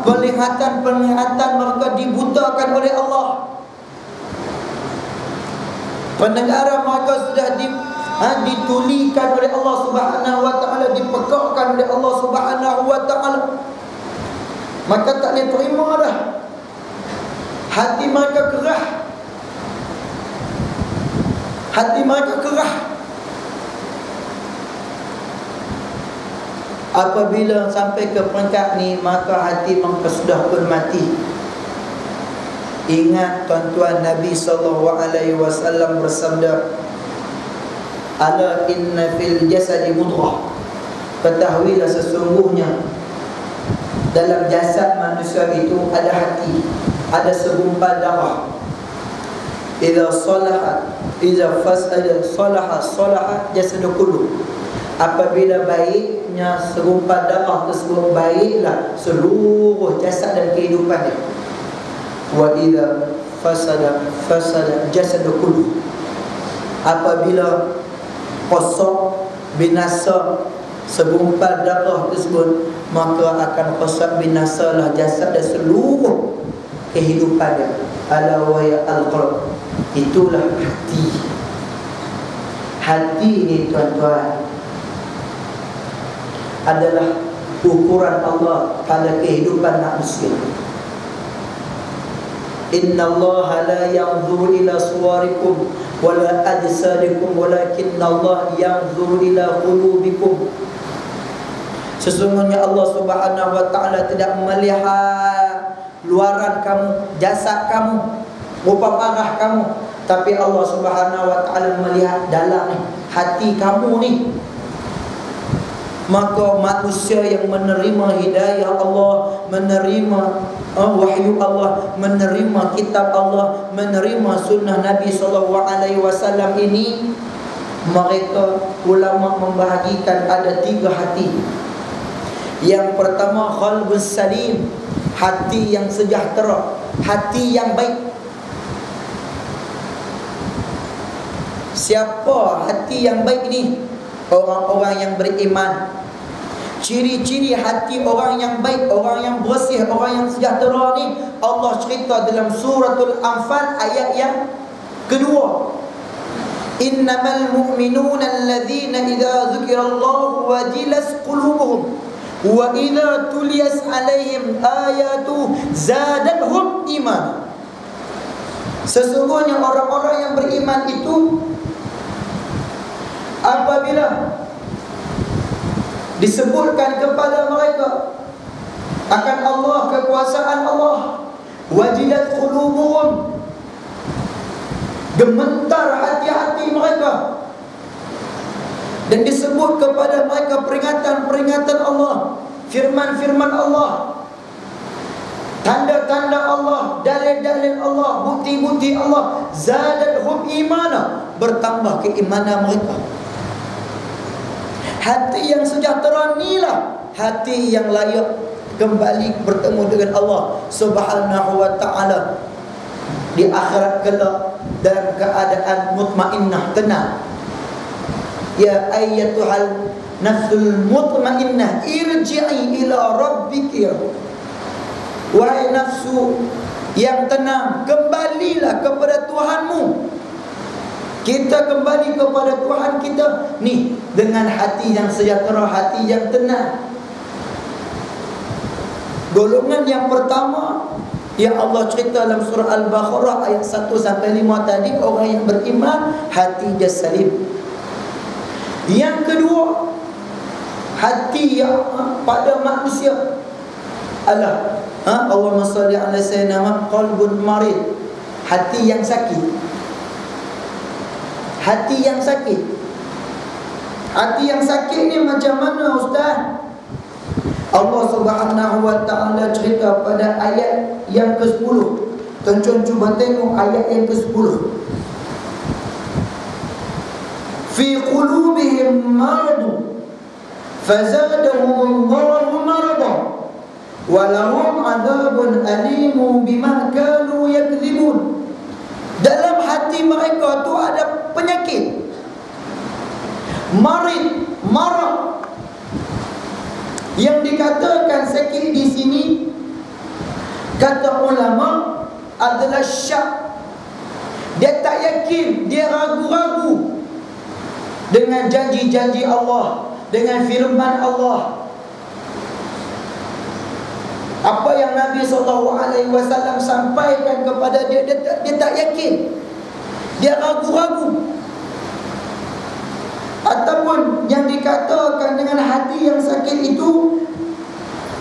Penglihatan mereka dibutakan oleh Allah. Pendengaran mereka sudah ditulikan oleh Allah Subhanahu wa ta'ala, dipekakkan oleh Allah Subhanahu wa ta'ala. Maka tak boleh terima dah. Hati mereka kerah. Hati mereka kerah. Apabila sampai ke peringkat ni, maka hati mereka sudah pun mati. Ingat tuan-tuan, Nabi SAW bersabda, ala inna fil jasadi mudghah, ketahuilah sesungguhnya dalam jasad manusia itu ada hati, ada segumpal darah. Idza salahat, idza fasada, salahat jasadu kullu. Apabila baiknya segumpal darah tersebut, baiklah seluruh jasad dan kehidupannya. Wa idza fasada jasadu kullu. Apabila kosong, binasa segumpal darah tersebut, maka akan kosong, binasalah jasad dan seluruh kehidupannya. Ala wa ya al-qalb, itulah hati. Hati ini tuan-tuan adalah ukuran Allah pada kehidupan manusia. Inna Allah la yanzuru ila suwarikum wala ajsadikum walakinna Allah yanzuru ila qulubikum. Sesungguhnya Allah Subhanahu wa ta'ala tidak melihat luaran kamu, jasad kamu, rupa parah kamu, tapi Allah Subhanahu wa ta'ala melihat dalam ni, hati kamu ni. Maka manusia yang menerima hidayah Allah, menerima wahyu Allah, menerima kitab Allah, menerima sunnah Nabi SAW ini, mereka ulama membahagikan ada 3 hati. Yang pertama, qalbus salim, hati yang sejahtera, hati yang baik. Siapa hati yang baik ni? Orang-orang yang beriman. Ciri-ciri hati orang yang baik, orang yang bersih, orang yang sejahtera ni, Allah cerita dalam suratul Anfal ayat yang kedua. Innamal mu'minuna alladzina idza dzukirallahu wajilat qulubuhum wa idza tuliyat alaihim ayatu zadatuhum iman. Sesungguhnya orang-orang yang beriman itu apabila disebutkan kepada mereka akan Allah, kekuasaan Allah, wajilat qulubuhum, gemetar hati-hati mereka, dan disebut kepada mereka peringatan-peringatan Allah, firman-firman Allah, tanda-tanda Allah, dalil-dalil Allah, bukti-bukti Allah, zadatuhum imana, bertambah keimanan mereka. Hati yang sejahtera inilah hati yang layak kembali bertemu dengan Allah Subhanahu wa ta'ala di akhirat kelak dalam keadaan mutmainnah, tenang. Ya ayyatuhal nafsul mutmainnah irji'i ila rabbiki. Wahai nafsu yang tenang, kembalilah kepada Tuhanmu. Kita kembali kepada Tuhan kita ni dengan hati yang sejahtera, hati yang tenang. Golongan yang pertama yang Allah cerita dalam surah Al-Baqarah ayat 1 sampai 5 tadi, orang yang beriman hati dia salim. Yang kedua, hati yang pada manusia Allah Allahumma salli ala sayyidina qalbun marid, hati yang sakit. Hati yang sakit. Hati yang sakit ni macam mana Ustaz? Allah Subhanahu wa ta'ala cerita pada ayat yang ke-10. Tuan-tuan cuba tengok ayat yang ke-10. Fi qulubihim marad fazadahumullahu marada wa lahum adzabun alim bima kanu yakdzibun. Dalam hati mereka tu ada penyakit, marid, marah. Yang dikatakan sakit di sini, kata ulama, adalah syak. Dia tak yakin, dia ragu-ragu dengan janji-janji Allah, dengan firman Allah. Apa yang Nabi SAW sampaikan kepada dia, dia tak yakin. Dia ragu-ragu. Ataupun yang dikatakan dengan hati yang sakit itu,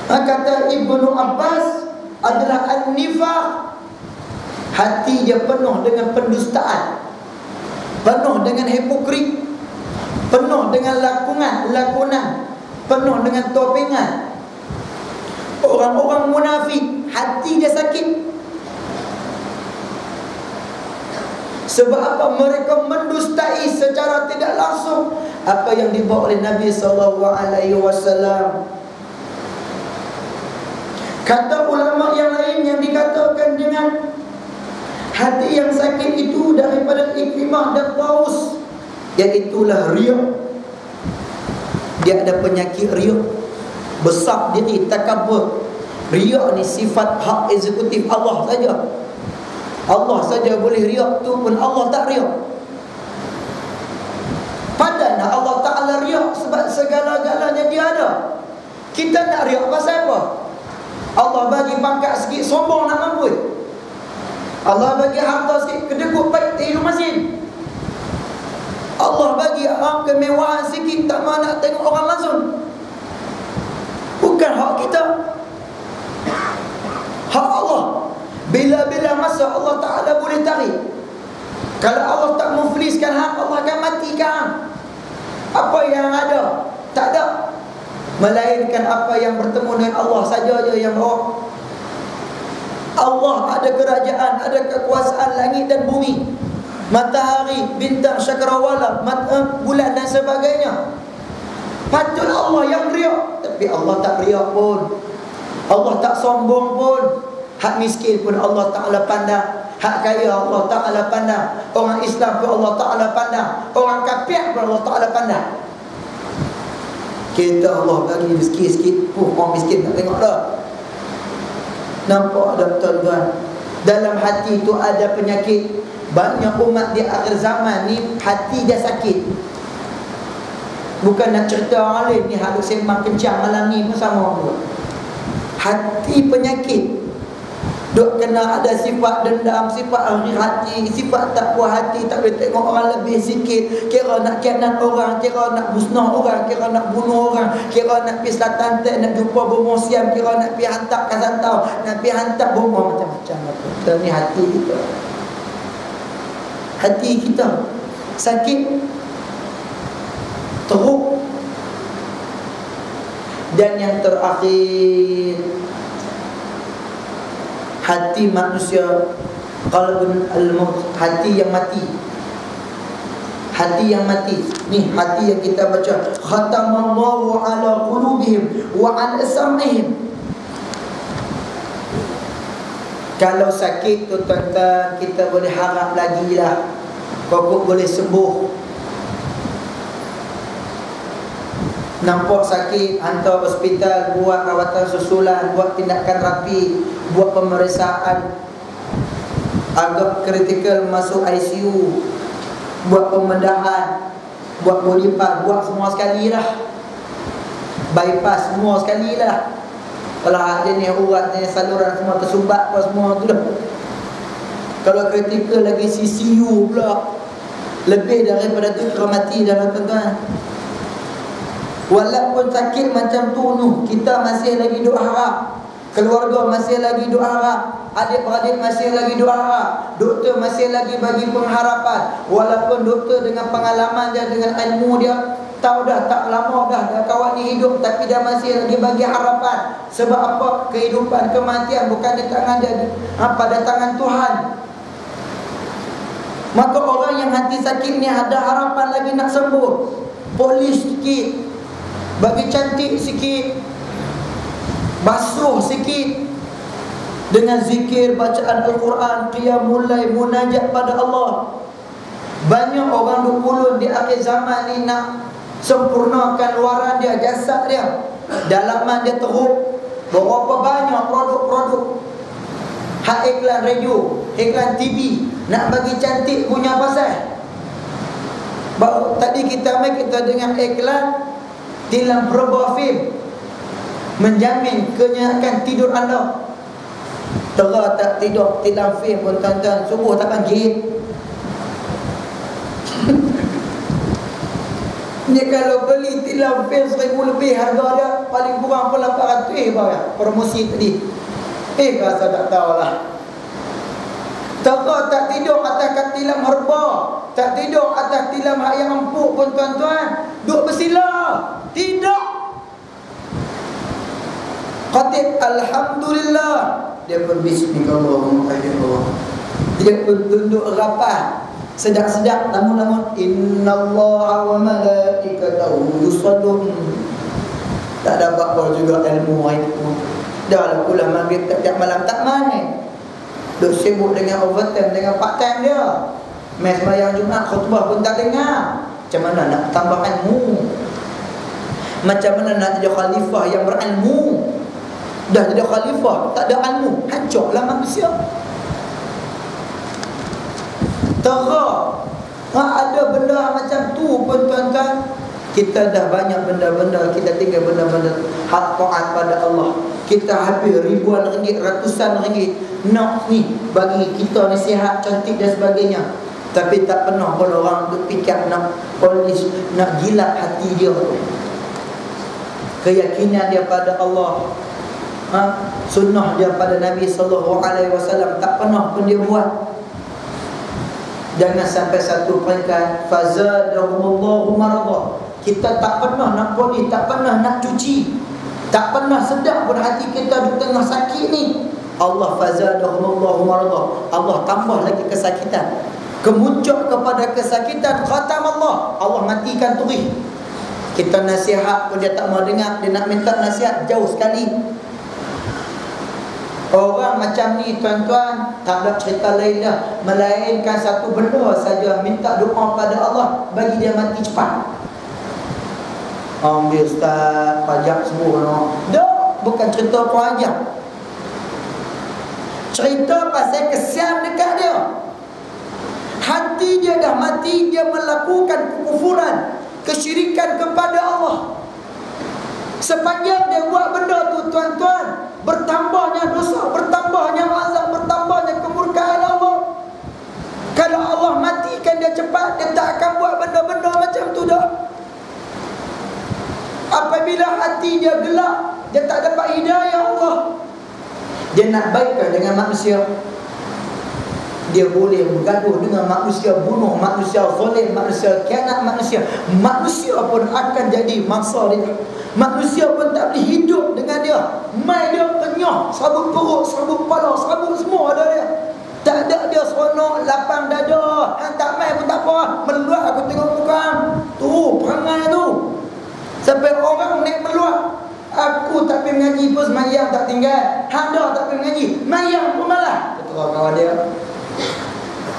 kata Ibnu Abbas, adalah an-nifaq. Hati dia penuh dengan pendustaan, penuh dengan hipokrit, penuh dengan lakonan, penuh dengan topengan. Orang-orang munafik, hati dia sakit. Sebab apa? Mereka mendustai secara tidak langsung apa yang dibawa oleh Nabi SAW. Kata ulama yang lain yang dikatakan dengan hati yang sakit itu daripada Ikrimah dan Taus, iaitulah riya. Dia ada penyakit riya, besar diri, takabur. Riya ni sifat hak eksekutif Allah saja. Allah saja boleh riya, tu pun Allah tak riya. Padahal Allah Ta'ala riya sebab segala-galanya dia ada. Kita nak riya pasal apa? Allah bagi pangkat sikit, sombong nak mampu. Allah bagi harta sikit, kedekut baik tidur masin. Allah bagi kemewahan sikit, tak mahu nak tengok orang langsung. Bukan hak kita, hak Allah. Bila-bila masa Allah Ta'ala boleh tarik. Kalau Allah tak mufliskan hak, Allah akan matikan. Apa yang ada? Tak ada. Melainkan apa yang bertemu dengan Allah saja je yang bawa. Allah ada kerajaan, ada kekuasaan langit dan bumi, matahari, bintang, cakrawala, bulan dan sebagainya. Patut Allah yang riak, tapi Allah tak riak pun. Allah tak sombong pun. Hak miskin pun Allah Ta'ala pandang, hak kaya Allah Ta'ala pandang, orang Islam pun Allah Ta'ala pandang, orang kafir pun Allah Ta'ala pandang. Kita Allah bagi rezeki sikit, orang miskin tak tengok dah. Nampak tak tuan-tuan? Dalam hati tu ada penyakit. Banyak umat di akhir zaman ni hati dia sakit. Bukan nak cerita orang lain ni, harus sembang kencang malam ni pun sama pula. Hati penyakit. Duk kena ada sifat dendam, sifat iri hati, sifat tak puas hati, tak boleh tengok orang lebih sikit, kira nak kianat orang, kira nak musnah orang, kira nak bunuh orang, kira nak pergi selatan tek, nak jumpa bomoh siam, kira nak pergi hantar kasantau, nak pergi hantar bomoh, macam-macam apa. Kita ni hati kita. Hati kita sakit, teruk. Dan yang terakhir, hati manusia, qalbun al-maut, hati yang mati. Hati yang mati. Ni hati yang kita baca, khatamallahu ala qulubihim wa ala sam'ihim. Kalau sakit tu tuan-tuan, kita boleh harap lagi lah, kau boleh sembuh. Nampak sakit, hantar hospital, buat rawatan susulan, buat tindakan rapi, buat pemeriksaan agak kritikal, masuk ICU, buat pembedahan, buat body part, buat semua sekali lah, bypass semua sekali lah. Kalau jenis urat, jenis saluran semua tersumbat apa semua tu dah. Kalau kritikal lagi CCU pula, lebih daripada tu kau mati dah tuan-tuan. Walaupun sakit macam tu, kita masih lagi doa harap, keluarga masih lagi doa harap, adik-beradik masih lagi doa harap, doktor masih lagi bagi pengharapan. Walaupun doktor dengan pengalaman dia, dengan ilmu dia, tahu dah tak lama dah kawan ni hidup, tapi dia masih lagi bagi harapan. Sebab apa? Kehidupan, kematian bukan di tangan dia, pada tangan Tuhan. Maka orang yang hati sakit ni ada harapan lagi nak sembuh. Polis sikit, bagi cantik sikit, basuh sikit dengan zikir, bacaan Al-Quran, qiyamul lail, munajat pada Allah. Banyak orang duk ulun di akhir zaman ni nak sempurnakan luaran dia, jasad dia, dalaman dia teruk. Berapa banyak produk-produk, hak iklan radio, iklan TV, nak bagi cantik punya pasal. Baru tadi kita dengar iklan tilam perubah film, menjamin kenyakan tidur anda. Terah tak tidur tilam film pun tuan-tuan, subuh tak bangkit. Ni kalau beli tilam film 1000 lebih, harga dia paling kurang pun 800 barang promosi tadi. Rasa tak tahulah. Terah tak tidur atas tilam herba, tak tidur atas tilam hak yang empuk pun tuan-tuan, duk bersila. Tidak. Khatib alhamdulillah, dia pun bismillahirrahmanirrahim, dia pun tunduk rapat, sedap-sedap, namun innallaha wa malaikatahu yusallun. Tak dapat pun juga ilmu itu. Dah lah pula maghrib tiap malam tak main, duk sibuk dengan overtime, dengan part time dia. Mes sembahyang Jumaat, khutbah pun tak dengar. Macam mana nak tambah ilmu? Macam mana nak jadi khalifah yang berilmu? Dah jadi khalifah, tak ada ilmu, hancurlah manusia. Terah ada benda macam tu pun tuan-tuan. Kita dah banyak benda-benda, kita tinggal benda-benda hak taat pada Allah. Kita habis ribuan ringgit, ratusan ringgit nak ni bagi kita nasihat cantik dan sebagainya, tapi tak pernah pun orang duk fikir nak polish, nak jilat hati dia tu, keyakinan dia pada Allah, sunnah dia pada Nabi SAW, tak pernah pun dia buat. Jangan sampai satu peringkat fazadahumullahu marada. Kita tak pernah nak polish, tak pernah nak cuci, tak pernah sedap pun hati kita di tengah sakit ni. Allah fazadahumullahu marada, Allah tambah lagi kesakitan, kemuncak kepada kesakitan. Khatam Allah, Allah matikan turih. Kita nasihat pun dia tak mau dengar, dia nak minta nasihat jauh sekali. Orang macam ni tuan-tuan, tak ada cerita lain dah, melainkan satu benda saja, minta doa pada Allah bagi dia mati cepat. Ambil ustaz, pajak semua dah, bukan cerita pajak, cerita pasal kesian dekat dia. Hati dia dah mati, dia melakukan kekufuran, kesyirikan kepada Allah. Sepanjang dia buat benda tu tuan-tuan, bertambahnya dosa, bertambahnya azab, bertambahnya kemurkaan Allah. Kalau Allah matikan dia cepat, dia tak akan buat benda-benda macam tu dah. Apabila hati dia gelap, dia tak dapat hidayah Allah, dia nak baikkan dengan manusia, dia boleh bergaduh dengan manusia bunuh, manusia zalim, manusia khianat, manusia pun akan jadi mangsa dia. Manusia pun tak boleh hidup dengan dia. Mai dia kenyah, sabuk perut, sabuk kepala, sabuk semua ada dia. Tak ada dia seronok, lapang dada. Tak mai pun tak apa. Meluat aku tengok muka. Tu perangai tu. Sampai orang naik meluat. Aku tak pergi mengaji pun semayang tak tinggal. Handa tak pergi mengaji, mayang pun malah. Kata kawan dia.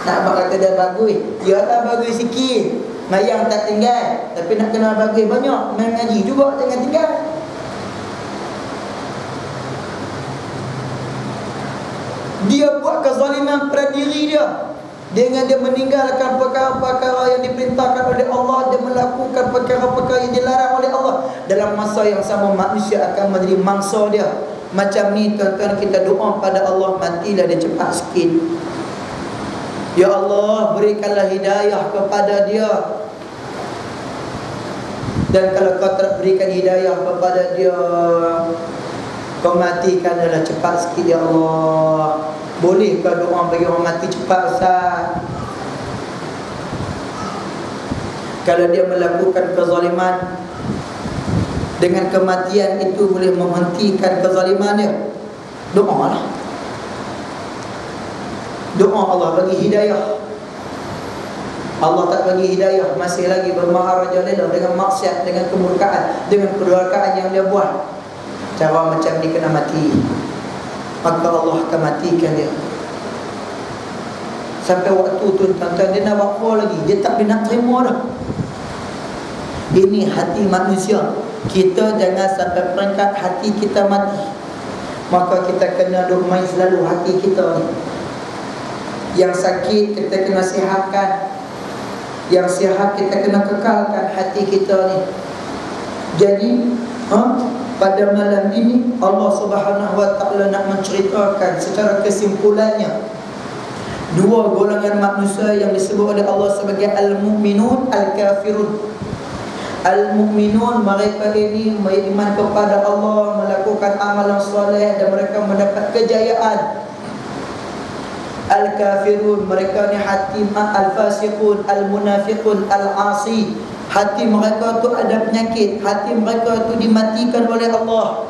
Nak abang kata dia bagus. Ya lah bagus sikit. Mayang tak tinggal. Tapi nak kena bagus banyak. Main mengaji juga jangan tinggal. Dia buat kezaliman pada diri dia dengan dia meninggalkan perkara-perkara yang diperintahkan oleh Allah. Dia melakukan perkara-perkara yang dilarang oleh Allah. Dalam masa yang sama manusia akan menjadi mangsa dia. Macam ni tuan-tuan, kita doa pada Allah, matilah dia cepat sikit. Ya Allah, berikanlah hidayah kepada dia. Dan kalau kau tak berikan hidayah kepada dia, kau matikan adalah cepat sikit ya Allah. Boleh kau doa bagi orang mati cepat Ustaz? Kalau dia melakukan kezaliman, dengan kematian itu boleh menghentikan kezaliman dia, doalah. Doa Allah bagi hidayah. Allah tak bagi hidayah, masih lagi bermaharajalela dengan maksiat, dengan kemurkaan, dengan kedurhakaan yang dia buat. Cara macam ni kena mati, maka Allah akan matikan dia. Sampai waktu tu tuan-tuan, dia nak buat apa lagi? Dia tak boleh nak terima dah. Ini hati manusia. Kita jangan sampai peringkat hati kita mati. Maka kita kena duk main selalu hati kita ni. Yang sakit kita kena sihatkan, yang sihat kita kena kekalkan hati kita ni. Jadi pada malam ini Allah Subhanahu wa taala nak menceritakan secara kesimpulannya dua golongan manusia yang disebut oleh Allah sebagai al-mu'minun, al-kafirun. Al-mu'minun, mereka ini beriman kepada Allah, melakukan amalan soleh dan mereka mendapat kejayaan. Al-kafirun, mereka ni hati al-fasiqun, al-munafiqun, al-asi. Hati mereka tu ada penyakit, hati mereka tu dimatikan oleh Allah.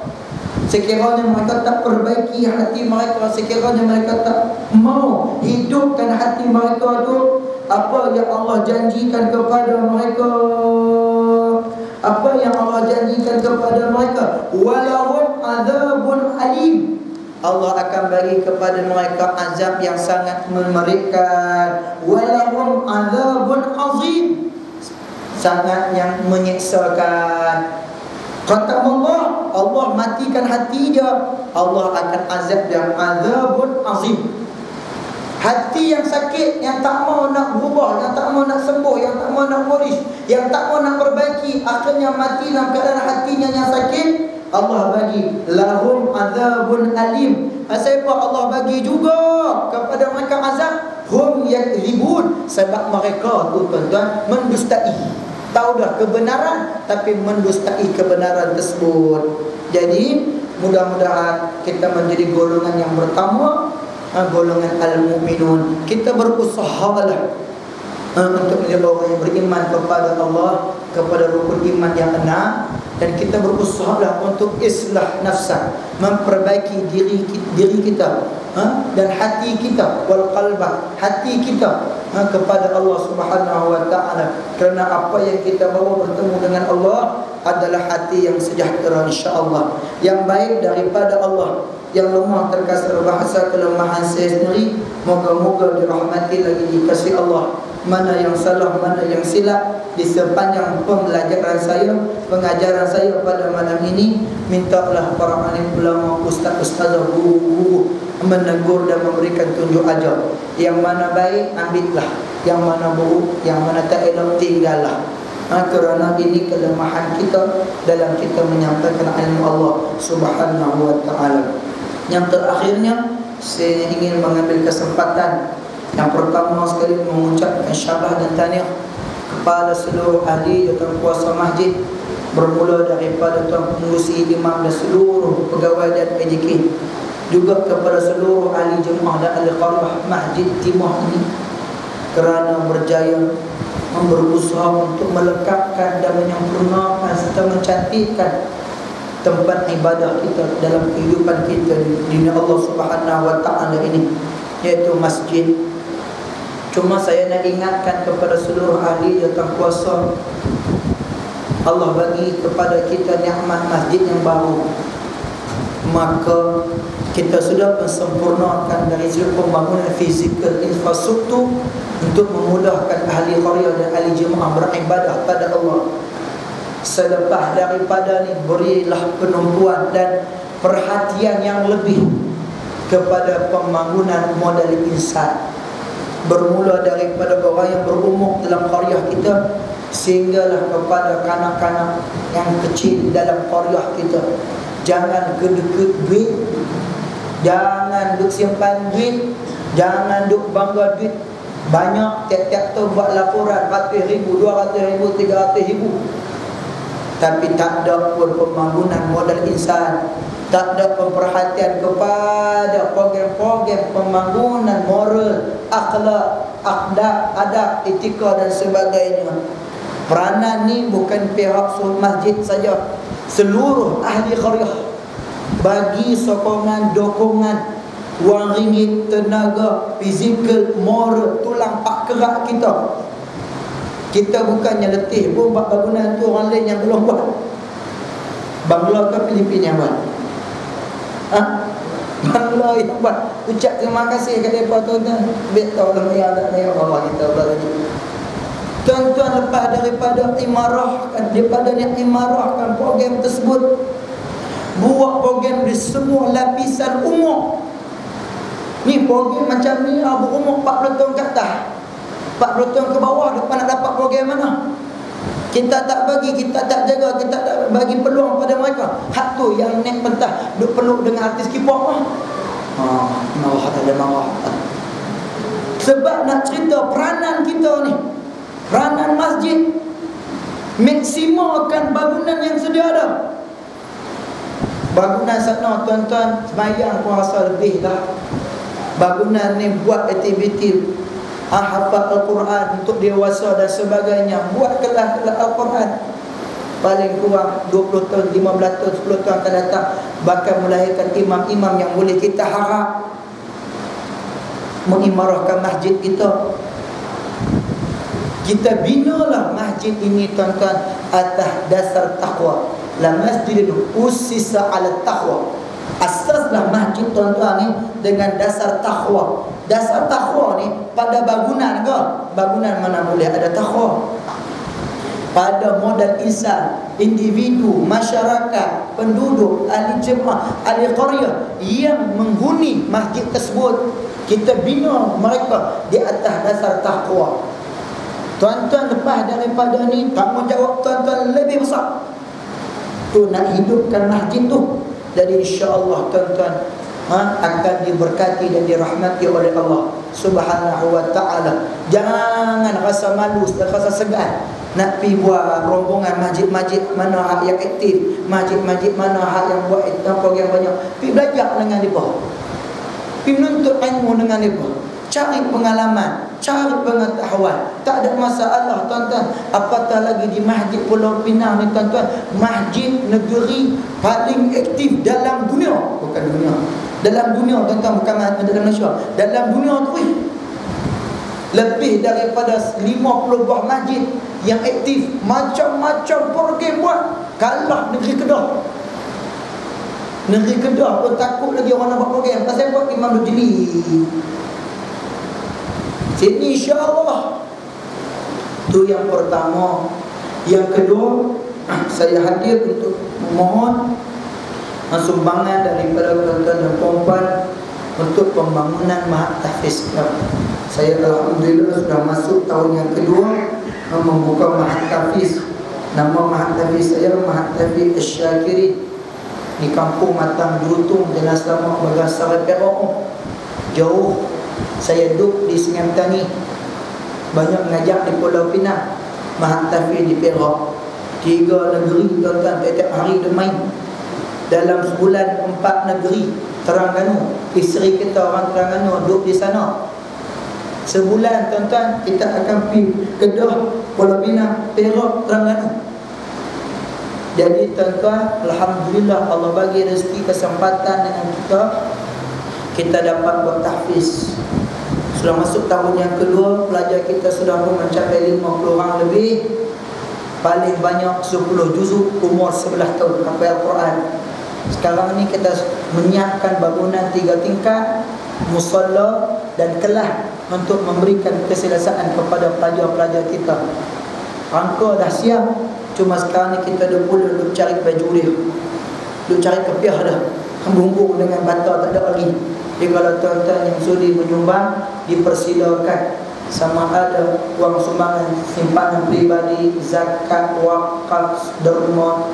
Sekiranya mereka tak perbaiki hati mereka, sekiranya mereka tak mau hidupkan hati mereka tu, apa yang Allah janjikan kepada mereka, apa yang Allah janjikan kepada mereka, walahum azabun alim, Allah akan bagi kepada mereka azab yang sangat memerikan. Walahum azabun azim, sangat yang menyeksakan. Kata Allah, Allah matikan hati dia, Allah akan azab dia azabun azim. Hati yang sakit, yang tak mau nak berubah, yang tak mau nak sembuh, yang tak mau nak polish, yang tak mau nak perbaiki, akhirnya mati dalam keadaan hatinya yang sakit, Allah bagi lahum azabun alim. Siapa Allah bagi juga kepada mereka azab? Hum yakzibun, sebab mereka tu tuan-tuan mendustai. Tahu dah kebenaran tapi mendustai kebenaran tersebut. Jadi mudah-mudahan kita menjadi golongan yang pertama, golongan al-mu'minun. Kita berusahalah untuk menjadi orang yang beriman kepada Allah, kepada rukun iman yang 6. Dan kita berusahalah untuk islah nafsa, memperbaiki diri kita dan hati kita, wal qalbah, hati kita kepada Allah Subhanahu wa taala. Kerana apa yang kita bawa bertemu dengan Allah adalah hati yang sejahtera insya-Allah, yang baik daripada Allah. Yang lemah terkasar bahasa kelemahan saya sendiri, moga-moga dirahmati lagi dikasihi Allah. Mana yang salah, mana yang silap di sepanjang pembelajaran saya, pengajaran saya pada malam ini, mintalah para alim ulama, ustaz-ustazah, guru-guru menegur dan memberikan tunjuk ajar. Yang mana baik ambillah, yang mana buruk, yang mana tak elok tinggallah. Kerana ini kelemahan kita dalam kita menyampaikan ilmu Allah Subhanahu wa taala. Yang terakhirnya, saya ingin mengambil kesempatan yang pertama sekali mengucapkan syabas dan tahniah kepada seluruh ahli dan kuasa masjid bermula daripada Tuan Pengurusi, Imam dan seluruh pegawai dan PJK, juga kepada seluruh ahli jemaah dan ahli qaryah Masjid Timah ini, kerana berjaya berusaha untuk melengkapkan dan menyempurnakan serta mencantikkan tempat ibadah kita dalam kehidupan kita di dunia Allah Subhanahu wa taala ini, iaitu masjid. Cuma saya nak ingatkan kepada seluruh ahli datang kuasa, Allah bagi kepada kita nikmat masjid yang baru, maka kita sudah mensempurnakan dari segi pembangunan fizikal infrastruktur untuk memudahkan ahli qaryah dan ahli jemaah beribadah pada Allah. Selepas daripada ni, berilah penumpuan dan perhatian yang lebih kepada pembangunan modal insan, bermula daripada orang yang berumur dalam qaryah kita sehinggalah kepada kanak-kanak yang kecil dalam qaryah kita. Jangan kedekut duit, jangan duk simpan duit, jangan duk bangga duit banyak tiap-tiap tu buat laporan 100,000, 200,000, 300,000, tapi tak ada pun pembangunan modal insan, tak ada perhatian kepada program-program pembangunan moral, akhlak, adab, etika dan sebagainya. Peranan ni bukan pihak masjid saja, seluruh ahli qaryah bagi sokongan, dokongan, wang ringgit, tenaga, fizikal, moral, tulang pak kerak kita. Kita bukannya letih pun buat bangunan tu, orang lain yang belum buat. Bangla ke Filipina yang buat? Bangla yang buat. Ucap terima kasih kepada mereka tuan-tuan. Betul yang tak ada Allah kita berada. Tuan-tuan, lepas daripada imarahkan program tersebut, buat program di semua lapisan umur. Ni program macam ni berumur 40 tahun ke atas, 40 tahun ke bawah, depan nak dapat program mana? Kita tak bagi, kita tak jaga, kita tak bagi peluang pada mereka. Hak tu yang naik pentah duk peluk dengan artis K-pop marah ada marah. Sebab nak cerita peranan kita ni, peranan masjid, maksimalkan bangunan yang sedia ada. Bangunan sana tuan-tuan sembahyang puasa lebih dah. Bangunan ni buat aktiviti hafal Al-Quran untuk dewasa dan sebagainya, buat kelas-kelas Al-Quran. Paling kurang 20 tahun, 15 tahun, 10 tahun akan datang, bahkan melahirkan imam-imam yang boleh kita harap mengimarahkan masjid kita. Kita binalah masjid ini tuan-tuan atas dasar taqwa. La masjidun ussisa ala taqwa. Asaslah masjid tuan-tuan ni dengan dasar taqwa. Dasar taqwa ni pada bangunan ke? Bangunan mana boleh ada taqwa? Pada modal insan, individu, masyarakat, penduduk, ahli jemaah, ahli qaryah yang menghuni masjid tersebut, kita bina mereka di atas dasar taqwa. Tuan-tuan, lepas daripada ni, tanggungjawab tuan-tuan lebih besar tu nak hidupkan masjid tu. Jadi insya-Allah tuan-tuan akan diberkati dan dirahmati oleh Allah Subhanahu wa taala. Jangan rasa malu dan rasa segan nak pergi buat rombongan masjid-masjid mana hak yang aktif, masjid-masjid mana hak yang buat program banyak. Pergi belajar dengan mereka, pergi menuntut ilmu dengan mereka, cari pengalaman, cari pengetahuan. Tak ada masalah tuan-tuan. Apatah lagi di Masjid Pulau Pinang ni tuan-tuan, masjid negeri paling aktif dalam dunia. Bukan dunia, dalam dunia tuan-tuan, bukan dalam Malaysia, dalam dunia tu lebih daripada 50 buah masjid yang aktif, macam-macam program buat. Kalah negeri Kedah. Negeri Kedah pun takut lagi orang nak buat program. Pasal buat Imam Dujli sini insya-Allah. Itu yang pertama. Yang kedua, saya hadir untuk memohon sumbangan daripada tuan-tuan dan puan-puan untuk pembangunan Mahat Tahfiz. Saya alhamdulillah sudah masuk tahun yang kedua membuka Mahat Tahfiz. Nama Mahat Tahfiz saya Mahat Tahfiz Asy-Syakiri di Kampung Matang Jurutung, Jalan Selamat, Bagan Sarat Perak. Jauh. Saya duduk di Sungai Petani, banyak mengajar di Pulau Pinang, Mahat Tahfiz di Perak. 3 negeri tuan-tuan, tiap hari dia main. Dalam sebulan 4 negeri Terengganu. Isteri kita orang Terengganu, duduk di sana. Sebulan tuan-tuan kita akan pergi Kedah, Pulau Pinang, Perak, Terengganu. Jadi tuan-tuan, alhamdulillah Allah bagi rezeki kesempatan dengan kita dapat buat tahfiz. Sudah masuk tahun yang kedua, pelajar kita sudah pun mencapai 50 orang lebih. Paling banyak 10 juzuk, umur 11 tahun hafal Al-Quran. Sekarang ni kita menyiapkan bangunan 3 tingkat, musalla dan kelas untuk memberikan keselesaan kepada pelajar-pelajar kita. Rangka dah siap, cuma sekarang ni kita dah mula duk cari baju dia, duk cari kepiah dah, bumbung dengan bata tak ada lagi. Jadi kalau tuan-tuan yang sudi menyumbang, dipersilakan. Sama ada wang sumbangan simpanan pribadi, zakat, wakaf, derma,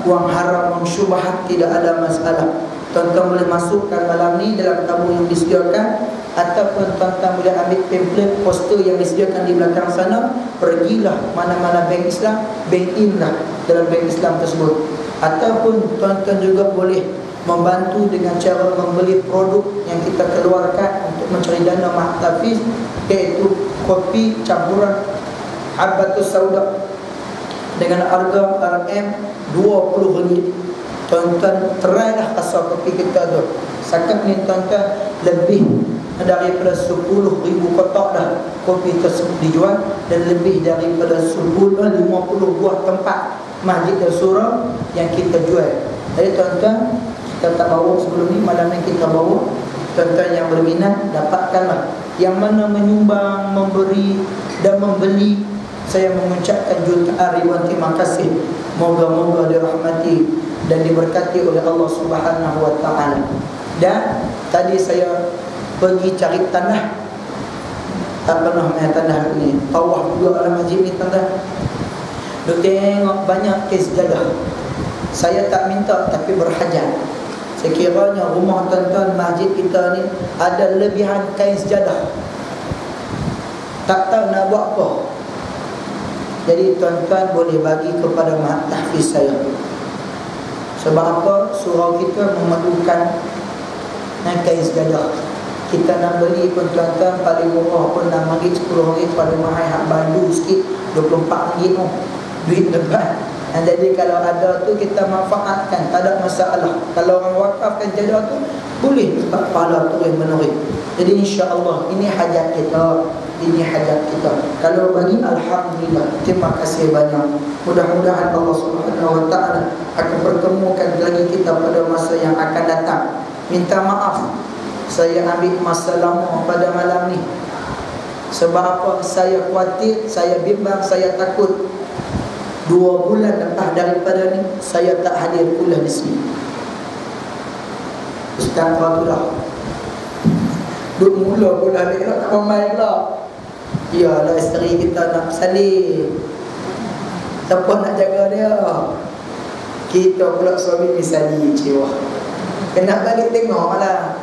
wang haram, wang syubhat, tidak ada masalah. Tuan-tuan boleh masukkan malam ni dalam tabung yang disediakan, ataupun tuan-tuan boleh ambil pamphlet, poster yang disediakan di belakang sana. Pergilah mana-mana bank Islam, bank in lah dalam bank Islam tersebut. Ataupun tuan-tuan juga boleh membantu dengan cara membeli produk yang kita keluarkan untuk mencari dana mahtafiz, iaitu kopi campuran Habbatus Sauda dengan harga RM20. Tuan-tuan try lah rasa kopi kita tu. Sekarang ni tuan-tuan lebih daripada 10,000 kotak dah kopi tersebut dijual, dan lebih daripada 50 buah tempat masjid dan surau yang kita jual. Jadi tuan-tuan, kita tak bawa sebelum ni, malam ni kita bawa. Tuan-tuan yang berminat, dapatkanlah. Yang mana menyumbang, memberi dan membeli, saya mengucapkan jutaan ribuan terima kasih. Moga-moga dirahmati dan diberkati oleh Allah Subhanahu wa ta'ala. Dan tadi saya pergi cari tanah, tak pernah main tanah ni, tawaf juga dalam masjid ni tuan-tuan. Duk tengok banyak kes jadah. Saya tak minta tapi berhajat. Sekiranya rumah tuan-tuan, masjid kita ni ada lebihan kain sejadah, tak tahu nak buat apa. Jadi tuan-tuan boleh bagi kepada tahfiz saya. Sebab apa? Surau kita memerlukan kain sejadah. Kita nak beli pun tuan-tuan, paling murah pun RM6, RM10, paling mahal hak bandu sikit RM24 tu, duit depan. Jadi kalau ada tu kita manfaatkan, tak ada masalah. Kalau orang wakafkan jadah tu, boleh dapat pahala tu yang menarik. Jadi insya-Allah ini hajat kita, ini hajat kita. Kalau bagi, alhamdulillah, terima kasih banyak. Mudah-mudahan Allah Subhanahu wa ta'ala akan pertemukan lagi kita pada masa yang akan datang. Minta maaf saya ambil masa lama pada malam ni. Sebab apa? Saya khawatir, saya bimbang, saya takut 2 bulan lepas daripada ni saya tak hadir pula di sini. Ustaz Fadullah duk mula pula ni tak main pula. Yalah, isteri kita nak salih, siapa nak jaga dia? Kita pula suami ni salih jiwa. Kena balik tengok lah,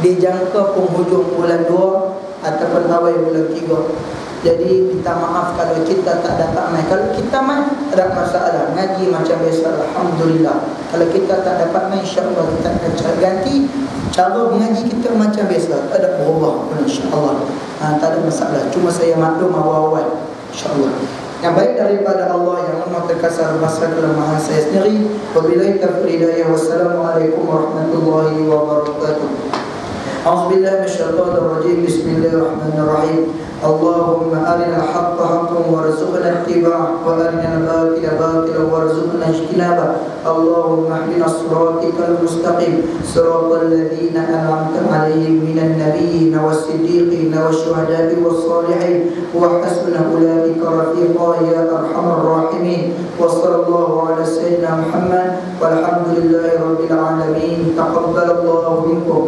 dijangka penghujung bulan 2 ataupun awal bulan 3. Jadi minta maaf kalau kita tak dapat main. Kalau kita main, tak ada masalah. Ngaji macam biasa, alhamdulillah. Kalau kita tak dapat main, insya-Allah kita akan ganti cara mengaji kita macam biasa. Tak ada berubah pun, insya-Allah. Tak ada masalah. Cuma saya maklum awal-awal, insya-Allah. Yang baik daripada Allah, yang lemah terkasar masa kelemahan saya sendiri. Wabillahi taufiq hidayah. Wassalamualaikum warahmatullahi wabarakatuh. A'udzubillahi minasyaitonir rajim. Bismillahirrahmanirrahim. Allahumma arina al-haqqa haqqan warzuqna ittiba'ah wa arina al-batila batilan warzuqna ijtinabah. Allahumma ihdina as-siratal mustaqim, siratal ladzina an'amta 'alaihim minan nabiyyin was-siddiqin wasyuhada'i was-salihin wa hasuna ulaika rafiqa ya arhamar rahimin. Wa sallallahu ala sayyidina Muhammad walhamdulillahi rabbil alamin. Taqabbalallahu minkum.